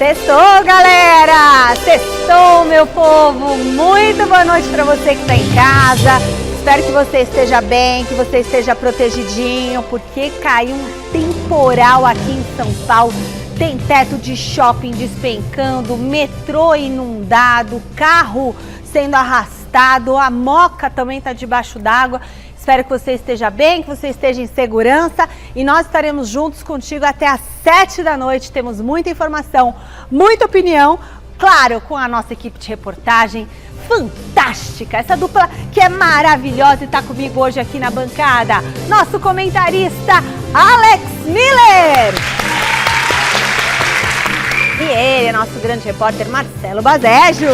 Sextou, galera! Sextou, meu povo! Muito boa noite para você que está em casa. Espero que você esteja bem, que você esteja protegidinho, porque caiu um temporal aqui em São Paulo. Tem teto de shopping despencando, metrô inundado, carro sendo arrastado, a Moca também está debaixo d'água. Espero que você esteja bem, que você esteja em segurança e nós estaremos juntos contigo até às 7 da noite. Temos muita informação, muita opinião, claro, com a nossa equipe de reportagem fantástica. Essa dupla que é maravilhosa e está comigo hoje aqui na bancada. Nosso comentarista Alex Miller. E ele, nosso grande repórter Marcelo Bazejo.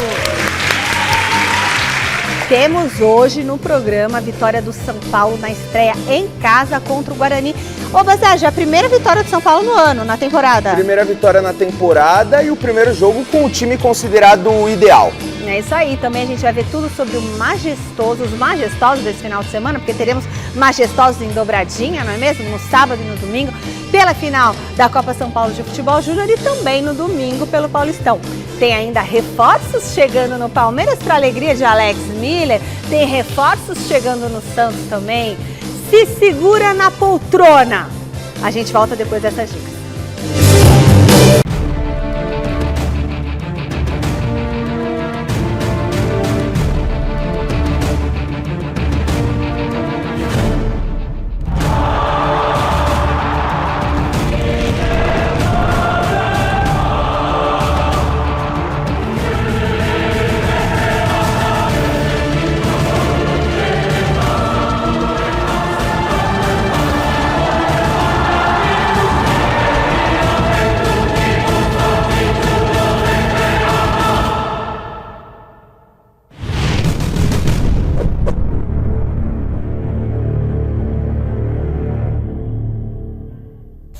Temos hoje no programa a vitória do São Paulo na estreia em casa contra o Guarani. Ô, Bazejo, a primeira vitória do São Paulo no ano, na temporada. Primeira vitória na temporada e o primeiro jogo com o time considerado ideal. É isso aí, também a gente vai ver tudo sobre o majestoso, os majestosos desse final de semana, porque teremos majestosos em dobradinha, não é mesmo? No sábado e no domingo, pela final da Copa São Paulo de Futebol Júnior e também no domingo pelo Paulistão. Tem ainda reforços chegando no Palmeiras para alegria de Alex Miller, tem reforços chegando no Santos também. Se segura na poltrona. A gente volta depois dessas dicas.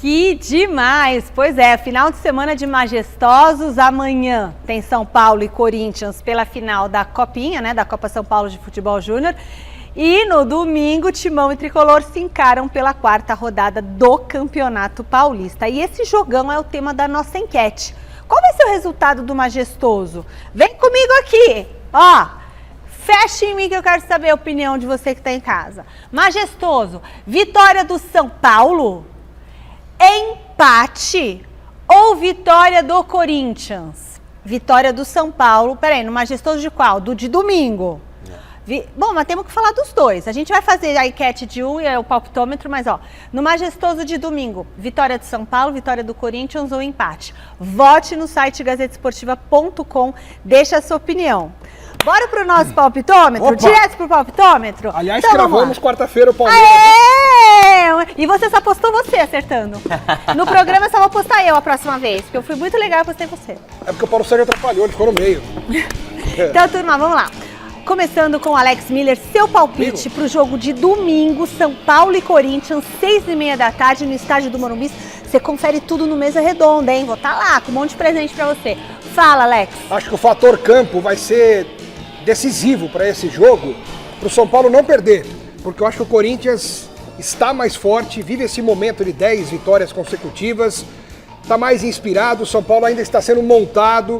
Que demais! Pois é, final de semana de majestosos. Amanhã tem São Paulo e Corinthians pela final da Copinha, né, da Copa São Paulo de Futebol Júnior. E no domingo, Timão e Tricolor se encaram pela quarta rodada do Campeonato Paulista. E esse jogão é o tema da nossa enquete. Qual vai ser o resultado do majestoso? Vem comigo aqui, ó! Feche em mim que eu quero saber a opinião de você que está em casa. Majestoso, vitória do São Paulo? Empate ou vitória do Corinthians? Vitória do São Paulo. Peraí, no majestoso de qual? Do de domingo. Bom, mas temos que falar dos dois. A gente vai fazer a enquete de um e o palpitômetro, mas ó, no majestoso de domingo, vitória do São Paulo, vitória do Corinthians ou empate? Vote no site gazetesportiva.com, deixa a sua opinião. Bora pro nosso palpitômetro? Opa. Direto pro palpitômetro? Aliás, então, gravamos quarta-feira o Palmeiras. Aê! E você só postou você acertando. No programa eu só vou postar eu a próxima vez, porque eu fui muito legal e postei você. É porque o Paulo Sérgio atrapalhou, ele ficou no meio. Então, turma, vamos lá. Começando com o Alex Miller, seu palpite para o jogo de domingo, São Paulo e Corinthians, 6h30 da tarde, no estádio do Morumbi. Você confere tudo no Mesa Redonda, hein? Vou estar lá com um monte de presente para você. Fala, Alex. Acho que o fator campo vai ser decisivo para esse jogo, para o São Paulo não perder, porque eu acho que o Corinthians está mais forte, vive esse momento de 10 vitórias consecutivas, está mais inspirado, o São Paulo ainda está sendo montado,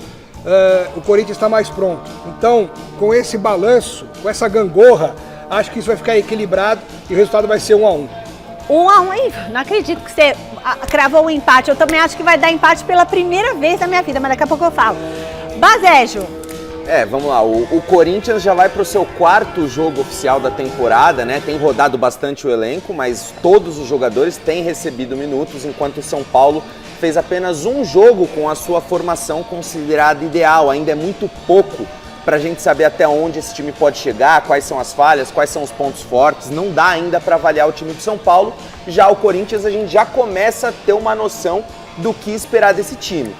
o Corinthians está mais pronto. Então, com esse balanço, com essa gangorra, acho que isso vai ficar equilibrado e o resultado vai ser 1-1. 1-1, hein? Não acredito que você cravou um empate. Eu também acho que vai dar empate pela primeira vez na minha vida, mas daqui a pouco eu falo. Bazejo. Vamos lá, o Corinthians já vai para o seu quarto jogo oficial da temporada, né? Tem rodado bastante o elenco, mas todos os jogadores têm recebido minutos, enquanto o São Paulo fez apenas um jogo com a sua formação considerada ideal. Ainda é muito pouco para a gente saber até onde esse time pode chegar, quais são as falhas, quais são os pontos fortes. Não dá ainda para avaliar o time do São Paulo. Já o Corinthians, a gente já começa a ter uma noção do que esperar desse time.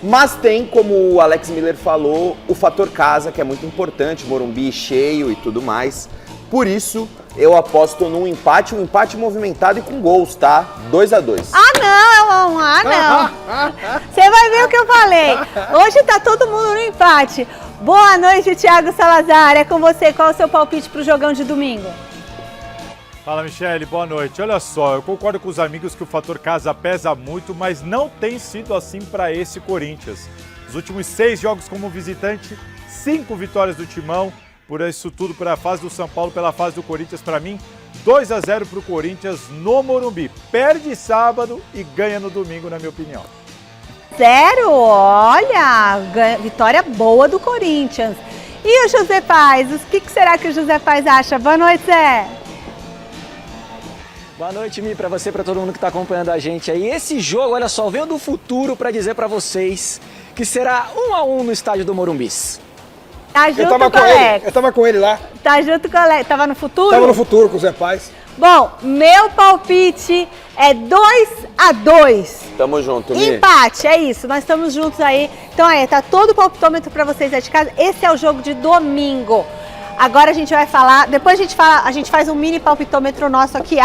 Mas tem, como o Alex Miller falou, o fator casa, que é muito importante, Morumbi cheio e tudo mais. Por isso, eu aposto num empate, um empate movimentado e com gols, tá? 2-2. Ah, não! Você vai ver o que eu falei. Hoje tá todo mundo no empate. Boa noite, Thiago Salazar. É com você. Qual é o seu palpite pro jogão de domingo? Fala, Michele, boa noite. Olha só, eu concordo com os amigos que o fator casa pesa muito, mas não tem sido assim para esse Corinthians. Os últimos 6 jogos como visitante, 5 vitórias do Timão, por isso tudo pela fase do São Paulo, pela fase do Corinthians, para mim, 2-0 para o Corinthians no Morumbi. Perde sábado e ganha no domingo, na minha opinião. Sério? Olha, vitória boa do Corinthians. E o José Paz? O que será que o José Paz acha? Boa noite, Zé. Boa noite, Mi, para você, para todo mundo que está acompanhando a gente aí. Esse jogo, olha só, veio do futuro para dizer para vocês que será 1-1 no estádio do Morumbi. Tá junto, eu tava com ele lá. Tá junto com o Alex. Tava no futuro? Tava no futuro com o Zé Paz. Bom, meu palpite é 2-2. Tamo junto, Mi. Empate, é isso. Nós estamos juntos aí. Então aí, tá todo o palpitômetro pra vocês aí de casa. Esse é o jogo de domingo. Agora a gente vai falar, depois a gente faz um mini palpitômetro nosso aqui,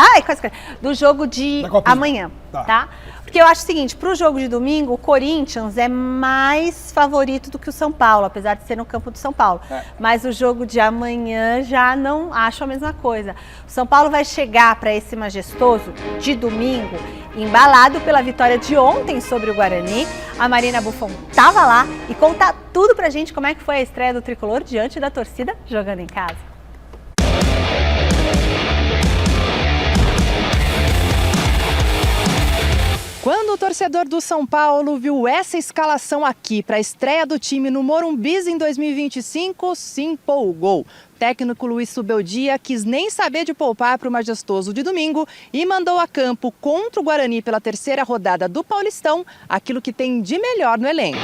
do jogo de amanhã, tá? Porque eu acho o seguinte, pro jogo de domingo, o Corinthians é mais favorito do que o São Paulo, apesar de ser no campo do São Paulo. Mas o jogo de amanhã já não acho a mesma coisa. O São Paulo vai chegar para esse majestoso de domingo, embalado pela vitória de ontem sobre o Guarani. A Marina Buffon estava lá e conta tudo pra gente como é que foi a estreia do Tricolor diante da torcida jogando em casa. Quando o torcedor do São Paulo viu essa escalação aqui para a estreia do time no Morumbi em 2025, se empolgou. O técnico Luiz Subeldia quis nem saber de poupar para o majestoso de domingo e mandou a campo contra o Guarani pela 3ª rodada do Paulistão aquilo que tem de melhor no elenco.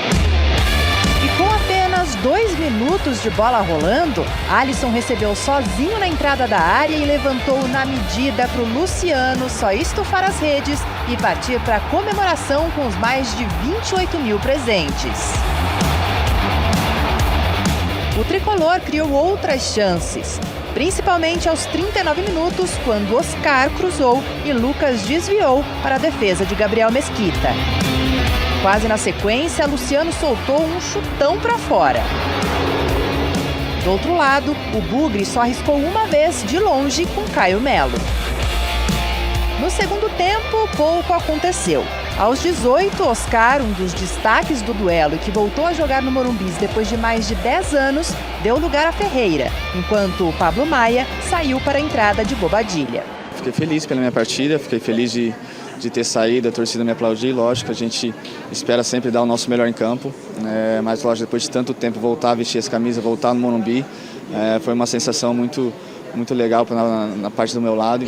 E com apenas 2 minutos de bola rolando, Alisson recebeu sozinho na entrada da área e levantou na medida para o Luciano só estufar as redes e partir para a comemoração com os mais de 28 mil presentes. O tricolor criou outras chances, principalmente aos 39 minutos, quando Oscar cruzou e Lucas desviou para a defesa de Gabriel Mesquita. Quase na sequência, Luciano soltou um chutão para fora. Do outro lado, o Bugre só arriscou uma vez de longe com Caio Melo. No segundo tempo, pouco aconteceu. Aos 18, Oscar, um dos destaques do duelo e que voltou a jogar no Morumbi depois de mais de 10 anos, deu lugar a Ferreira, enquanto o Pablo Maia saiu para a entrada de Bobadilha. Fiquei feliz pela minha partida, fiquei feliz de ter saído, a torcida me aplaudir, lógico, a gente espera sempre dar o nosso melhor em campo, mas lógico, depois de tanto tempo voltar a vestir essa camisa, voltar no Morumbi, foi uma sensação muito legal na parte do meu lado.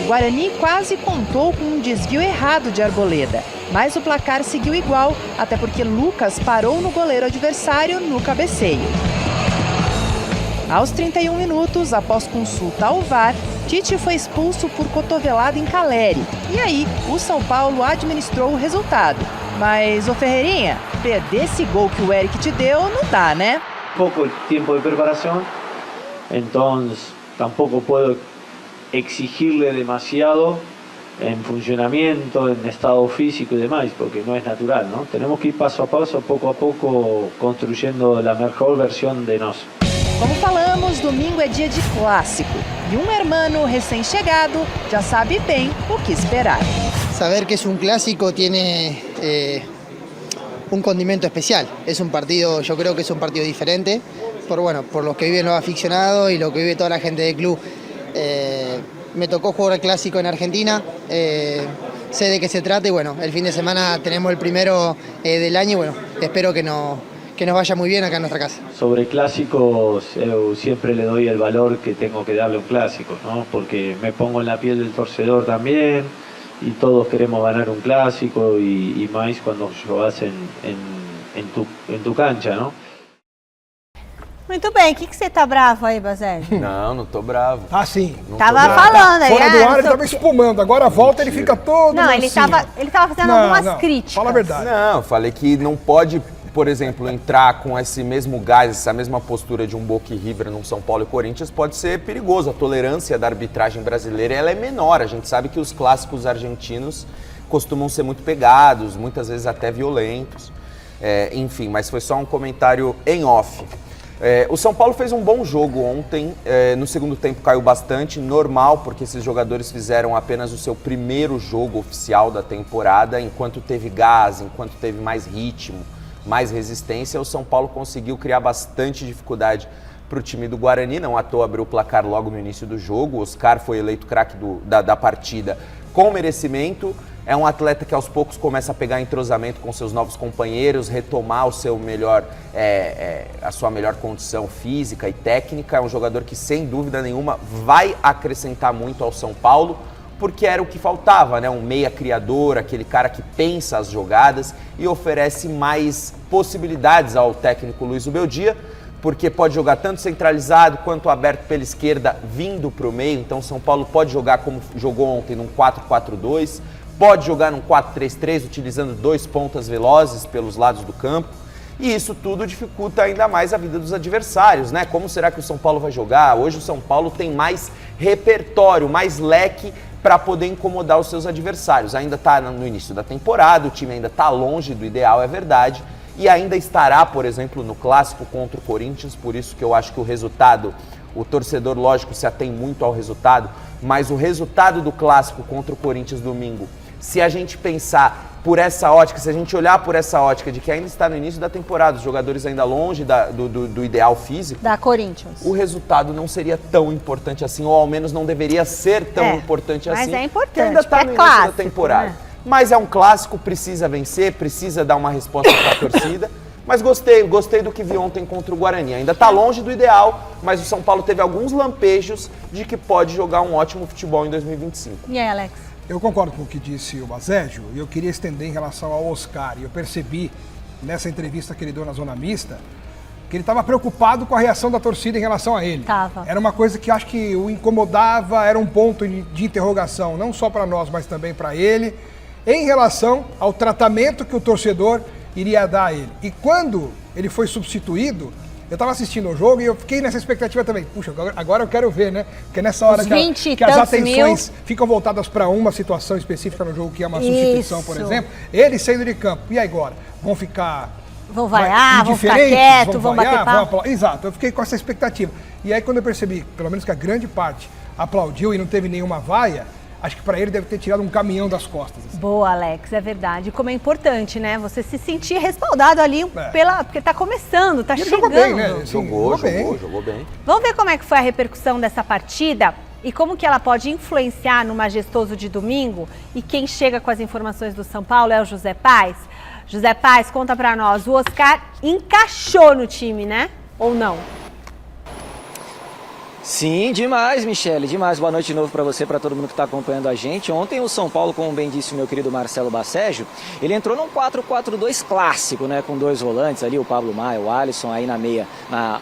O Guarani quase contou com um desvio errado de Arboleda, mas o placar seguiu igual, até porque Lucas parou no goleiro adversário no cabeceio. Aos 31 minutos, após consulta ao VAR, Tite foi expulso por cotovelada em Caleri. E aí, o São Paulo administrou o resultado. Mas, ô Ferreirinha, perder esse gol que o Eric te deu não dá, né? Pouco tempo de preparação, então tampoco puedo exigirle demasiado en funcionamiento, en estado físico y demás, porque no es natural, ¿no? Tenemos que ir paso a poco, construyendo la mejor versión de nós. Como falamos, domingo é dia de clássico. E um hermano recém-chegado já sabe bem o que esperar. Saber que es un clásico tiene un condimento especial. Es un partido, yo creo que es un partido diferente, por lo que viven los aficionados y lo que vive toda la gente del club. Me tocó jugar el clásico en Argentina, sé de qué se trata y bueno, el fin de semana tenemos el primero del año y bueno, espero que nos vaya muy bien acá en nuestra casa. Sobre clásicos, yo siempre le doy el valor que tengo que darle a un clásico, ¿no? Porque me pongo en la piel del torcedor también y todos queremos ganar un clásico y más cuando jugás en tu cancha, ¿no? Muito bem, o que você tá bravo aí, Bazelli? Não tô bravo. Ah, sim. Tava falando aí. Fora do ar ele tava espumando, agora volta ele fica todo Não, ele tava fazendo algumas críticas. Fala a verdade. Não, falei que não pode, por exemplo, entrar com esse mesmo gás, essa mesma postura de um Boca e River num São Paulo e Corinthians pode ser perigoso. A tolerância da arbitragem brasileira ela é menor. A gente sabe que os clássicos argentinos costumam ser muito pegados, muitas vezes até violentos. Enfim, mas foi só um comentário em off. O São Paulo fez um bom jogo ontem, no segundo tempo caiu bastante, normal, porque esses jogadores fizeram apenas o seu primeiro jogo oficial da temporada, enquanto teve gás, enquanto teve mais ritmo, mais resistência, o São Paulo conseguiu criar bastante dificuldade para o time do Guarani, não à toa abriu o placar logo no início do jogo, o Oscar foi eleito craque da partida com merecimento. É um atleta que aos poucos começa a pegar entrosamento com seus novos companheiros, retomar o seu melhor, a sua melhor condição física e técnica. É um jogador que, sem dúvida nenhuma, vai acrescentar muito ao São Paulo, porque era o que faltava, né? Um meia criador, aquele cara que pensa as jogadas e oferece mais possibilidades ao técnico Luiz Ubeldia, porque pode jogar tanto centralizado quanto aberto pela esquerda, vindo para o meio. Então, São Paulo pode jogar como jogou ontem, num 4-4-2, pode jogar num 4-3-3, utilizando 2 pontas velozes pelos lados do campo. E isso tudo dificulta ainda mais a vida dos adversários, né? Como será que o São Paulo vai jogar? Hoje o São Paulo tem mais repertório, mais leque para poder incomodar os seus adversários. Ainda está no início da temporada, o time ainda está longe do ideal, é verdade. E ainda estará, por exemplo, no clássico contra o Corinthians, por isso que eu acho que o resultado, o torcedor, lógico, se atém muito ao resultado, mas o resultado do clássico contra o Corinthians domingo, se a gente pensar por essa ótica, se a gente olhar por essa ótica de que ainda está no início da temporada, os jogadores ainda longe do ideal físico, da Corinthians, o resultado não seria tão importante assim, ou ao menos não deveria ser tão importante assim. Mas é importante, ainda está no início clássico, da temporada. né? Mas é um clássico, precisa vencer, precisa dar uma resposta para a torcida. Mas gostei do que vi ontem contra o Guarani. Ainda está longe do ideal, mas o São Paulo teve alguns lampejos de que pode jogar um ótimo futebol em 2025. E aí, Alex? Eu concordo com o que disse o Bazégio e eu queria estender em relação ao Oscar. E eu percebi nessa entrevista que ele deu na Zona Mista que ele estava preocupado com a reação da torcida em relação a ele. Tava. Era uma coisa que acho que o incomodava, era um ponto de interrogação, não só para nós, mas também para ele, em relação ao tratamento que o torcedor iria dar a ele. E quando ele foi substituído, eu estava assistindo o jogo e eu fiquei nessa expectativa também. Puxa, agora eu quero ver, né? Porque nessa hora que as atenções ficam voltadas para uma situação específica no jogo, que é uma substituição, por exemplo, ele saindo de campo. E agora? Vão ficar... Vão vaiar, vão ficar quieto, vão bater papo? Exato, eu fiquei com essa expectativa. E aí quando eu percebi, pelo menos que a grande parte aplaudiu e não teve nenhuma vaia, acho que para ele deve ter tirado um caminhão das costas. Assim. Boa, Alex, é verdade. Como é importante, né? Você se sentir respaldado ali porque tá começando, tá chegando. Jogou bem, né? Assim, jogou bem. Vamos ver como é que foi a repercussão dessa partida e como que ela pode influenciar no Majestoso de domingo. E quem chega com as informações do São Paulo é o José Paz. José Paz, conta pra nós, o Oscar encaixou no time, né? Ou não? Sim, demais, Michele, demais. Boa noite de novo para você, para todo mundo que está acompanhando a gente. Ontem o São Paulo, como bem disse o meu querido Marcelo Baceggio, ele entrou num 4-4-2 clássico, né? Com 2 volantes ali, o Pablo Maia, o Alisson, aí na meia,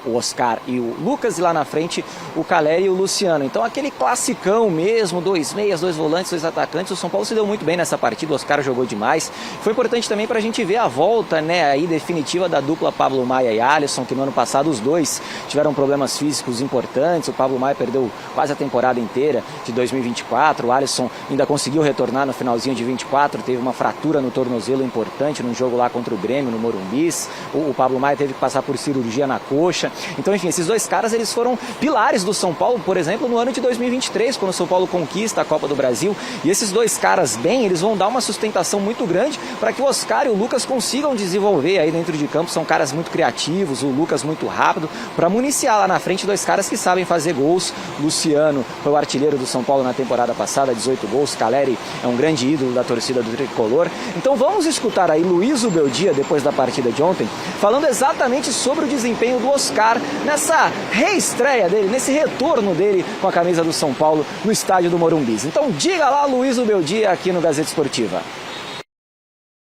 o Oscar e o Lucas, e lá na frente o Caleri e o Luciano. Então aquele classicão mesmo, 2 meias, 2 volantes, 2 atacantes. O São Paulo se deu muito bem nessa partida, o Oscar jogou demais. Foi importante também para a gente ver a volta, né, aí definitiva da dupla Pablo Maia e Alisson, que no ano passado os dois tiveram problemas físicos importantes. O Pablo Maia perdeu quase a temporada inteira de 2024, o Alisson ainda conseguiu retornar no finalzinho de 24, teve uma fratura no tornozelo importante num jogo lá contra o Grêmio, no Morumbis. O Pablo Maia teve que passar por cirurgia na coxa. Então, enfim, esses 2 caras, eles foram pilares do São Paulo, por exemplo, no ano de 2023, quando o São Paulo conquista a Copa do Brasil. E esses 2 caras bem, eles vão dar uma sustentação muito grande para que o Oscar e o Lucas consigam desenvolver aí dentro de campo. São caras muito criativos, o Lucas muito rápido, para municiar lá na frente 2 caras que sabem fazer gols. Luciano foi o artilheiro do São Paulo na temporada passada, 18 gols. Caleri é um grande ídolo da torcida do Tricolor. Então vamos escutar aí Luiz Ubeldia, depois da partida de ontem, falando exatamente sobre o desempenho do Oscar nessa reestreia dele, nesse retorno dele com a camisa do São Paulo no estádio do Morumbis. Então diga lá, Luiz Ubeldia, aqui no Gazeta Esportiva.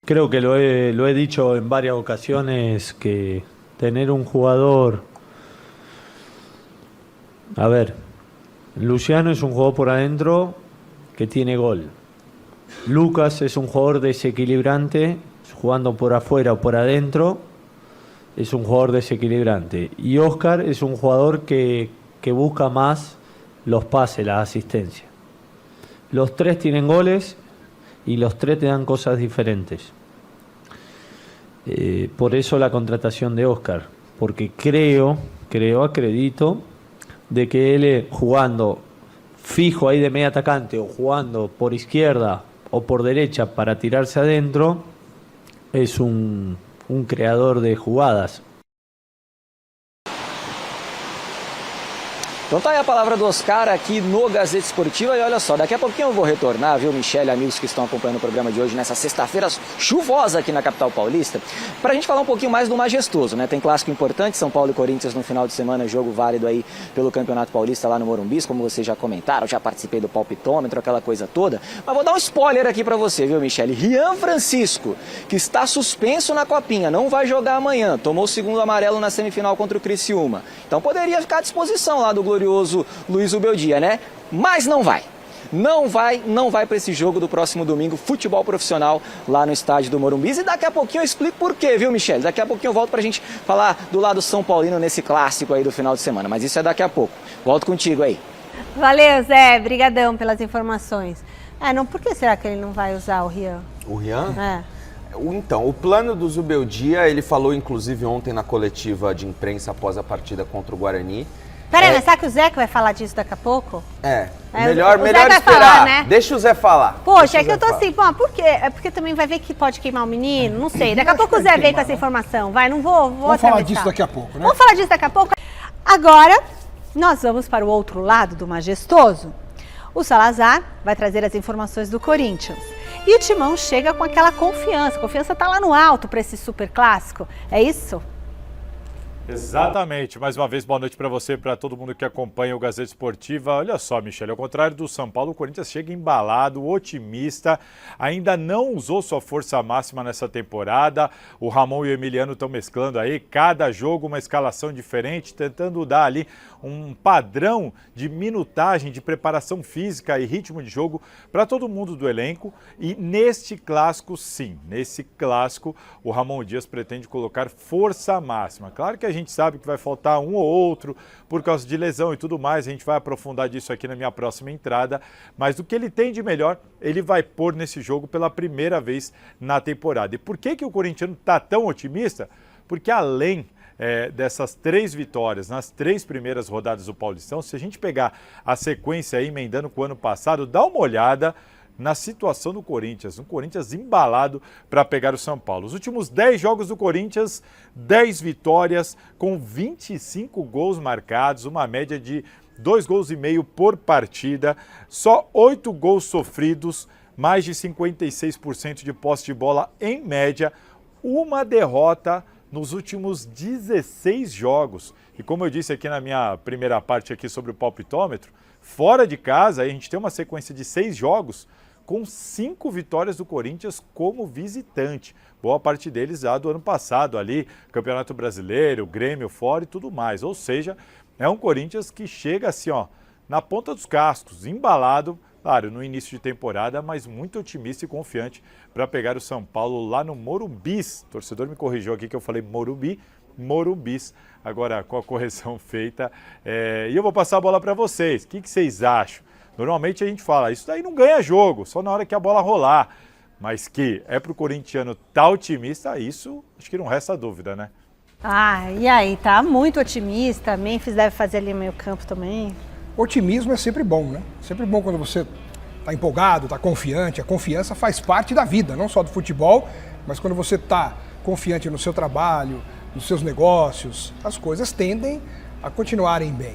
Creo que lo he dicho en varias ocasiones, que tener un jugador... A ver, Luciano es un jugador por adentro que tiene gol. Lucas es un jugador desequilibrante, jugando por afuera o por adentro, es un jugador desequilibrante. Y Oscar es un jugador que busca más los pases, la asistencia. Los 3 tienen goles y los 3 te dan cosas diferentes. Por eso la contratación de Oscar, porque creo acredito, de que él jugando fijo ahí de medio atacante o jugando por izquierda o por derecha para tirarse adentro, es un creador de jugadas. Então tá aí a palavra do Oscar aqui no Gazeta Esportiva e olha só, daqui a pouquinho eu vou retornar, viu, Michele, amigos que estão acompanhando o programa de hoje nessa sexta-feira chuvosa aqui na capital paulista, pra gente falar um pouquinho mais do majestoso, né? Tem clássico importante, São Paulo e Corinthians no final de semana, jogo válido aí pelo Campeonato Paulista lá no Morumbi, como vocês já comentaram, já participei do palpitômetro, aquela coisa toda, mas vou dar um spoiler aqui pra você, viu, Michele? Rian Francisco, que está suspenso na Copinha, não vai jogar amanhã, tomou o segundo amarelo na semifinal contra o Criciúma, então poderia ficar à disposição lá do glorioso Luiz Ubeldia, né? Mas não vai. Não vai para esse jogo do próximo domingo, futebol profissional lá no estádio do Morumbi. E daqui a pouquinho eu explico por quê, viu, Michele? Daqui a pouquinho eu volto pra gente falar do lado São Paulino nesse clássico aí do final de semana. Mas isso é daqui a pouco. Volto contigo aí. Valeu, Zé. Brigadão pelas informações. Por que será que ele não vai usar o Rian? O Rian? É. Então, o plano do Zubeldia, ele falou inclusive ontem na coletiva de imprensa após a partida contra o Guarani. Peraí, mas será que o Zé que vai falar disso daqui a pouco? Melhor o Zé vai esperar. falar, né? Deixa o Zé falar. Poxa, é que eu tô assim, por quê? É porque também vai ver que pode queimar o menino, não sei. Daqui a pouco o Zé vem com essa informação. Vai, não vou Vamos falar disso daqui a pouco, né? Vamos falar disso daqui a pouco. Agora, nós vamos para o outro lado do majestoso. O Salazar vai trazer as informações do Corinthians. E o Timão chega com aquela confiança. A confiança tá lá no alto para esse super clássico. É isso? Exatamente. Mais uma vez, boa noite para você, para todo mundo que acompanha o Gazeta Esportiva. Olha só, Michele, ao contrário do São Paulo, o Corinthians chega embalado, otimista, ainda não usou sua força máxima nessa temporada. O Ramon e o Emiliano estão mesclando aí, cada jogo uma escalação diferente, tentando dar ali um padrão de minutagem, de preparação física e ritmo de jogo para todo mundo do elenco. E neste clássico, sim, nesse clássico, o Ramon Dias pretende colocar força máxima. Claro que a gente sabe que vai faltar um ou outro por causa de lesão e tudo mais, a gente vai aprofundar disso aqui na minha próxima entrada, mas o que ele tem de melhor, ele vai pôr nesse jogo pela primeira vez na temporada. E por que o corintiano está tão otimista? Porque além dessas 3 vitórias nas 3 primeiras rodadas do Paulistão, se a gente pegar a sequência aí, emendando com o ano passado, dá uma olhada na situação do Corinthians, um Corinthians embalado para pegar o São Paulo. Os últimos 10 jogos do Corinthians, 10 vitórias, com 25 gols marcados, uma média de 2,5 gols por partida, só 8 gols sofridos, mais de 56% de posse de bola em média, uma derrota nos últimos 16 jogos. E como eu disse aqui na minha primeira parte aqui sobre o palpitômetro, fora de casa a gente tem uma sequência de 6 jogos com 5 vitórias do Corinthians como visitante. Boa parte deles já do ano passado ali, Campeonato Brasileiro, Grêmio fora e tudo mais. Ou seja, é um Corinthians que chega assim, ó, na ponta dos cascos, embalado, claro, no início de temporada, mas muito otimista e confiante para pegar o São Paulo lá no Morumbis. O torcedor me corrigiu aqui que eu falei Morumbi, Morumbis, agora com a correção feita. E eu vou passar a bola para vocês. O que vocês acham? Normalmente a gente fala, isso daí não ganha jogo, só na hora que a bola rolar. Mas que é pro corintiano tá otimista, isso acho que não resta dúvida, né? E aí, tá muito otimista. Memphis deve fazer ali meio campo também. Otimismo é sempre bom, né? Sempre bom quando você tá empolgado, tá confiante. A confiança faz parte da vida, não só do futebol, mas quando você tá confiante no seu trabalho, nos seus negócios, as coisas tendem a continuarem bem.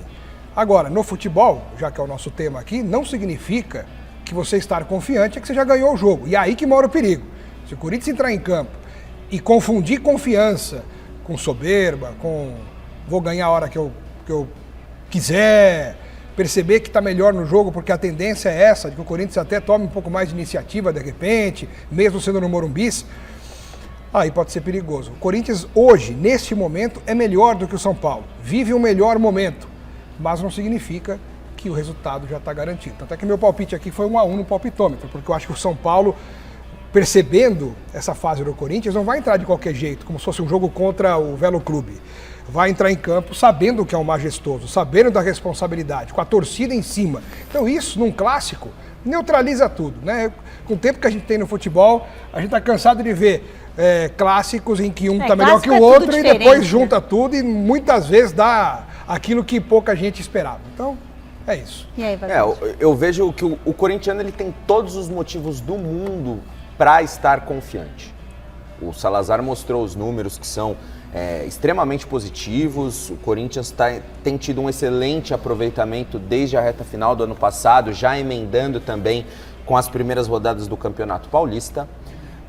Agora, no futebol, já que é o nosso tema aqui, não significa que você estar confiante é que você já ganhou o jogo. E é aí que mora o perigo. Se o Corinthians entrar em campo e confundir confiança com soberba, com vou ganhar a hora que eu quiser, perceber que está melhor no jogo porque a tendência é essa, de que o Corinthians até tome um pouco mais de iniciativa de repente, mesmo sendo no Morumbis, aí pode ser perigoso. O Corinthians hoje, neste momento, é melhor do que o São Paulo. Vive um melhor momento. Mas não significa que o resultado já está garantido. Tanto é que meu palpite aqui foi 1-1 no palpitômetro, porque eu acho que o São Paulo, percebendo essa fase do Corinthians, não vai entrar de qualquer jeito, como se fosse um jogo contra o Velo Clube. Vai entrar em campo sabendo que é um majestoso, sabendo da responsabilidade, com a torcida em cima. Então isso, num clássico, neutraliza tudo, né? Com o tempo que a gente tem no futebol, a gente está cansado de ver clássicos em que um está melhor que o outro e depois junta tudo e muitas vezes dá aquilo que pouca gente esperava. Então, é isso. E aí, eu vejo que o corintiano ele tem todos os motivos do mundo para estar confiante. O Salazar mostrou os números que são extremamente positivos. O Corinthians tem tido um excelente aproveitamento desde a reta final do ano passado, já emendando também com as primeiras rodadas do Campeonato Paulista.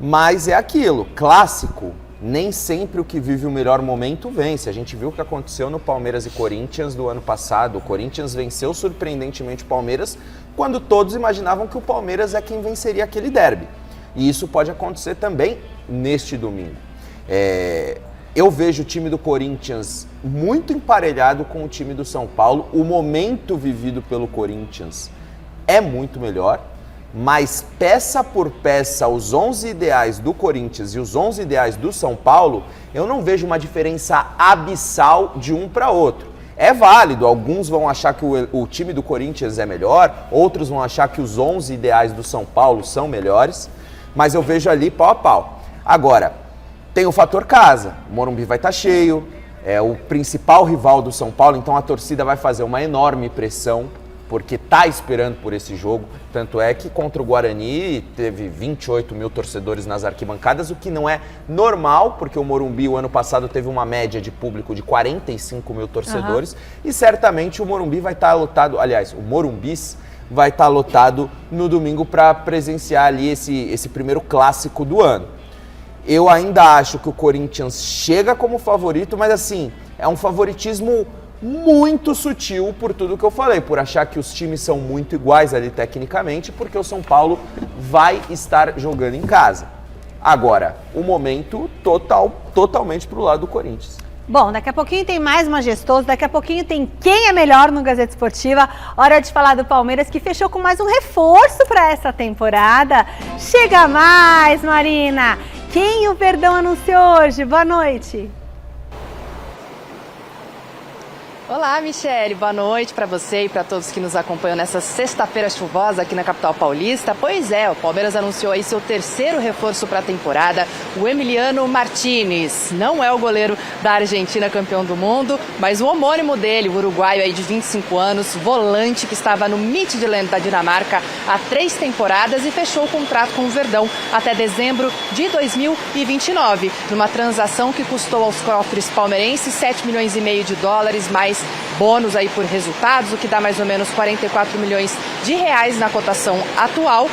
Mas é aquilo, clássico, nem sempre o que vive o melhor momento vence. A gente viu o que aconteceu no Palmeiras e Corinthians do ano passado. O Corinthians venceu surpreendentemente o Palmeiras quando todos imaginavam que o Palmeiras é quem venceria aquele derby. E isso pode acontecer também neste domingo. Eu vejo o time do Corinthians muito emparelhado com o time do São Paulo. O momento vivido pelo Corinthians é muito melhor, mas peça por peça, os 11 ideais do Corinthians e os 11 ideais do São Paulo, eu não vejo uma diferença abissal de um para outro. É válido, alguns vão achar que o time do Corinthians é melhor, outros vão achar que os 11 ideais do São Paulo são melhores, mas eu vejo ali pau a pau. Agora, tem o fator casa, o Morumbi vai estar cheio, é o principal rival do São Paulo, então a torcida vai fazer uma enorme pressão, porque está esperando por esse jogo. Tanto é que contra o Guarani teve 28 mil torcedores nas arquibancadas, o que não é normal, porque o Morumbi o ano passado teve uma média de público de 45 mil torcedores, e certamente o Morumbi vai estar lotado, aliás, o Morumbis vai estar lotado no domingo para presenciar ali esse primeiro clássico do ano. Eu ainda acho que o Corinthians chega como favorito, mas assim, é um favoritismo muito sutil por tudo que eu falei, por achar que os times são muito iguais ali tecnicamente, porque o São Paulo vai estar jogando em casa. Agora, o momento totalmente pro lado do Corinthians. Bom, daqui a pouquinho tem mais Majestoso, daqui a pouquinho tem Quem é Melhor no Gazeta Esportiva. Hora de falar do Palmeiras, que fechou com mais um reforço para essa temporada. Chega mais, Marina! Quem o Verdão anunciou hoje? Boa noite! Olá, Michele, boa noite para você e para todos que nos acompanham nessa sexta-feira chuvosa aqui na capital paulista. Pois é, o Palmeiras anunciou aí seu terceiro reforço para a temporada, o Emiliano Martínez. Não é o goleiro da Argentina, campeão do mundo, mas o homônimo dele, o uruguaio aí de 25 anos, volante que estava no Midtjylland da Dinamarca há 3 temporadas e fechou o contrato com o Verdão até dezembro de 2029, numa transação que custou aos cofres palmeirenses 7,5 milhões de dólares, mais bônus aí por resultados, o que dá mais ou menos 44 milhões de reais na cotação atual.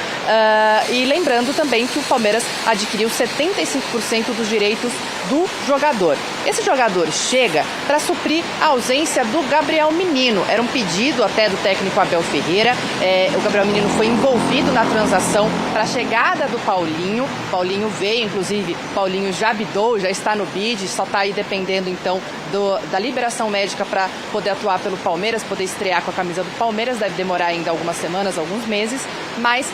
E lembrando também que o Palmeiras adquiriu 75% dos direitos do jogador. Esse jogador chega para suprir a ausência do Gabriel Menino. Era um pedido até do técnico Abel Ferreira. O Gabriel Menino foi envolvido na transação para a chegada do Paulinho. Paulinho veio, inclusive, Paulinho já bidou, já está no bid, só está aí dependendo então da liberação médica para poder atuar pelo Palmeiras, poder estrear com a camisa do Palmeiras. Deve demorar ainda algumas semanas, alguns meses, mas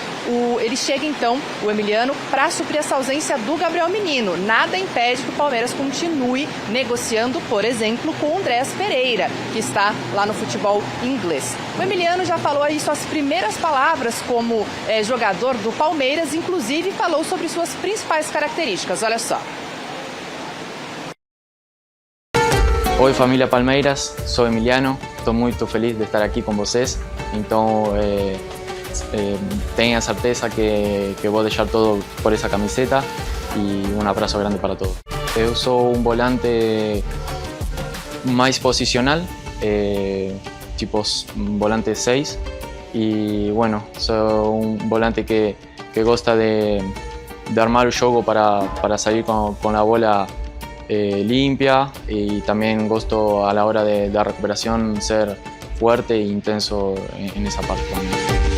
ele chega então, o Emiliano, para suprir essa ausência do Gabriel Menino. Nada impede que o Palmeiras continue negociando, por exemplo, com o Andrés Pereira, que está lá no futebol inglês. O Emiliano já falou aí suas primeiras palavras como jogador do Palmeiras, inclusive falou sobre suas principais características. Olha só. Oi, família Palmeiras, sou Emiliano, estou muito feliz de estar aqui com vocês, então tenha certeza que vou deixar todo por essa camiseta e um abraço grande para todos. Eu sou um volante mais posicional, tipo volante 6, e bueno, sou um volante que gosta de armar o jogo para sair com a bola limpia, y también gosto a la hora de la recuperación ser fuerte e intenso en esa parte también.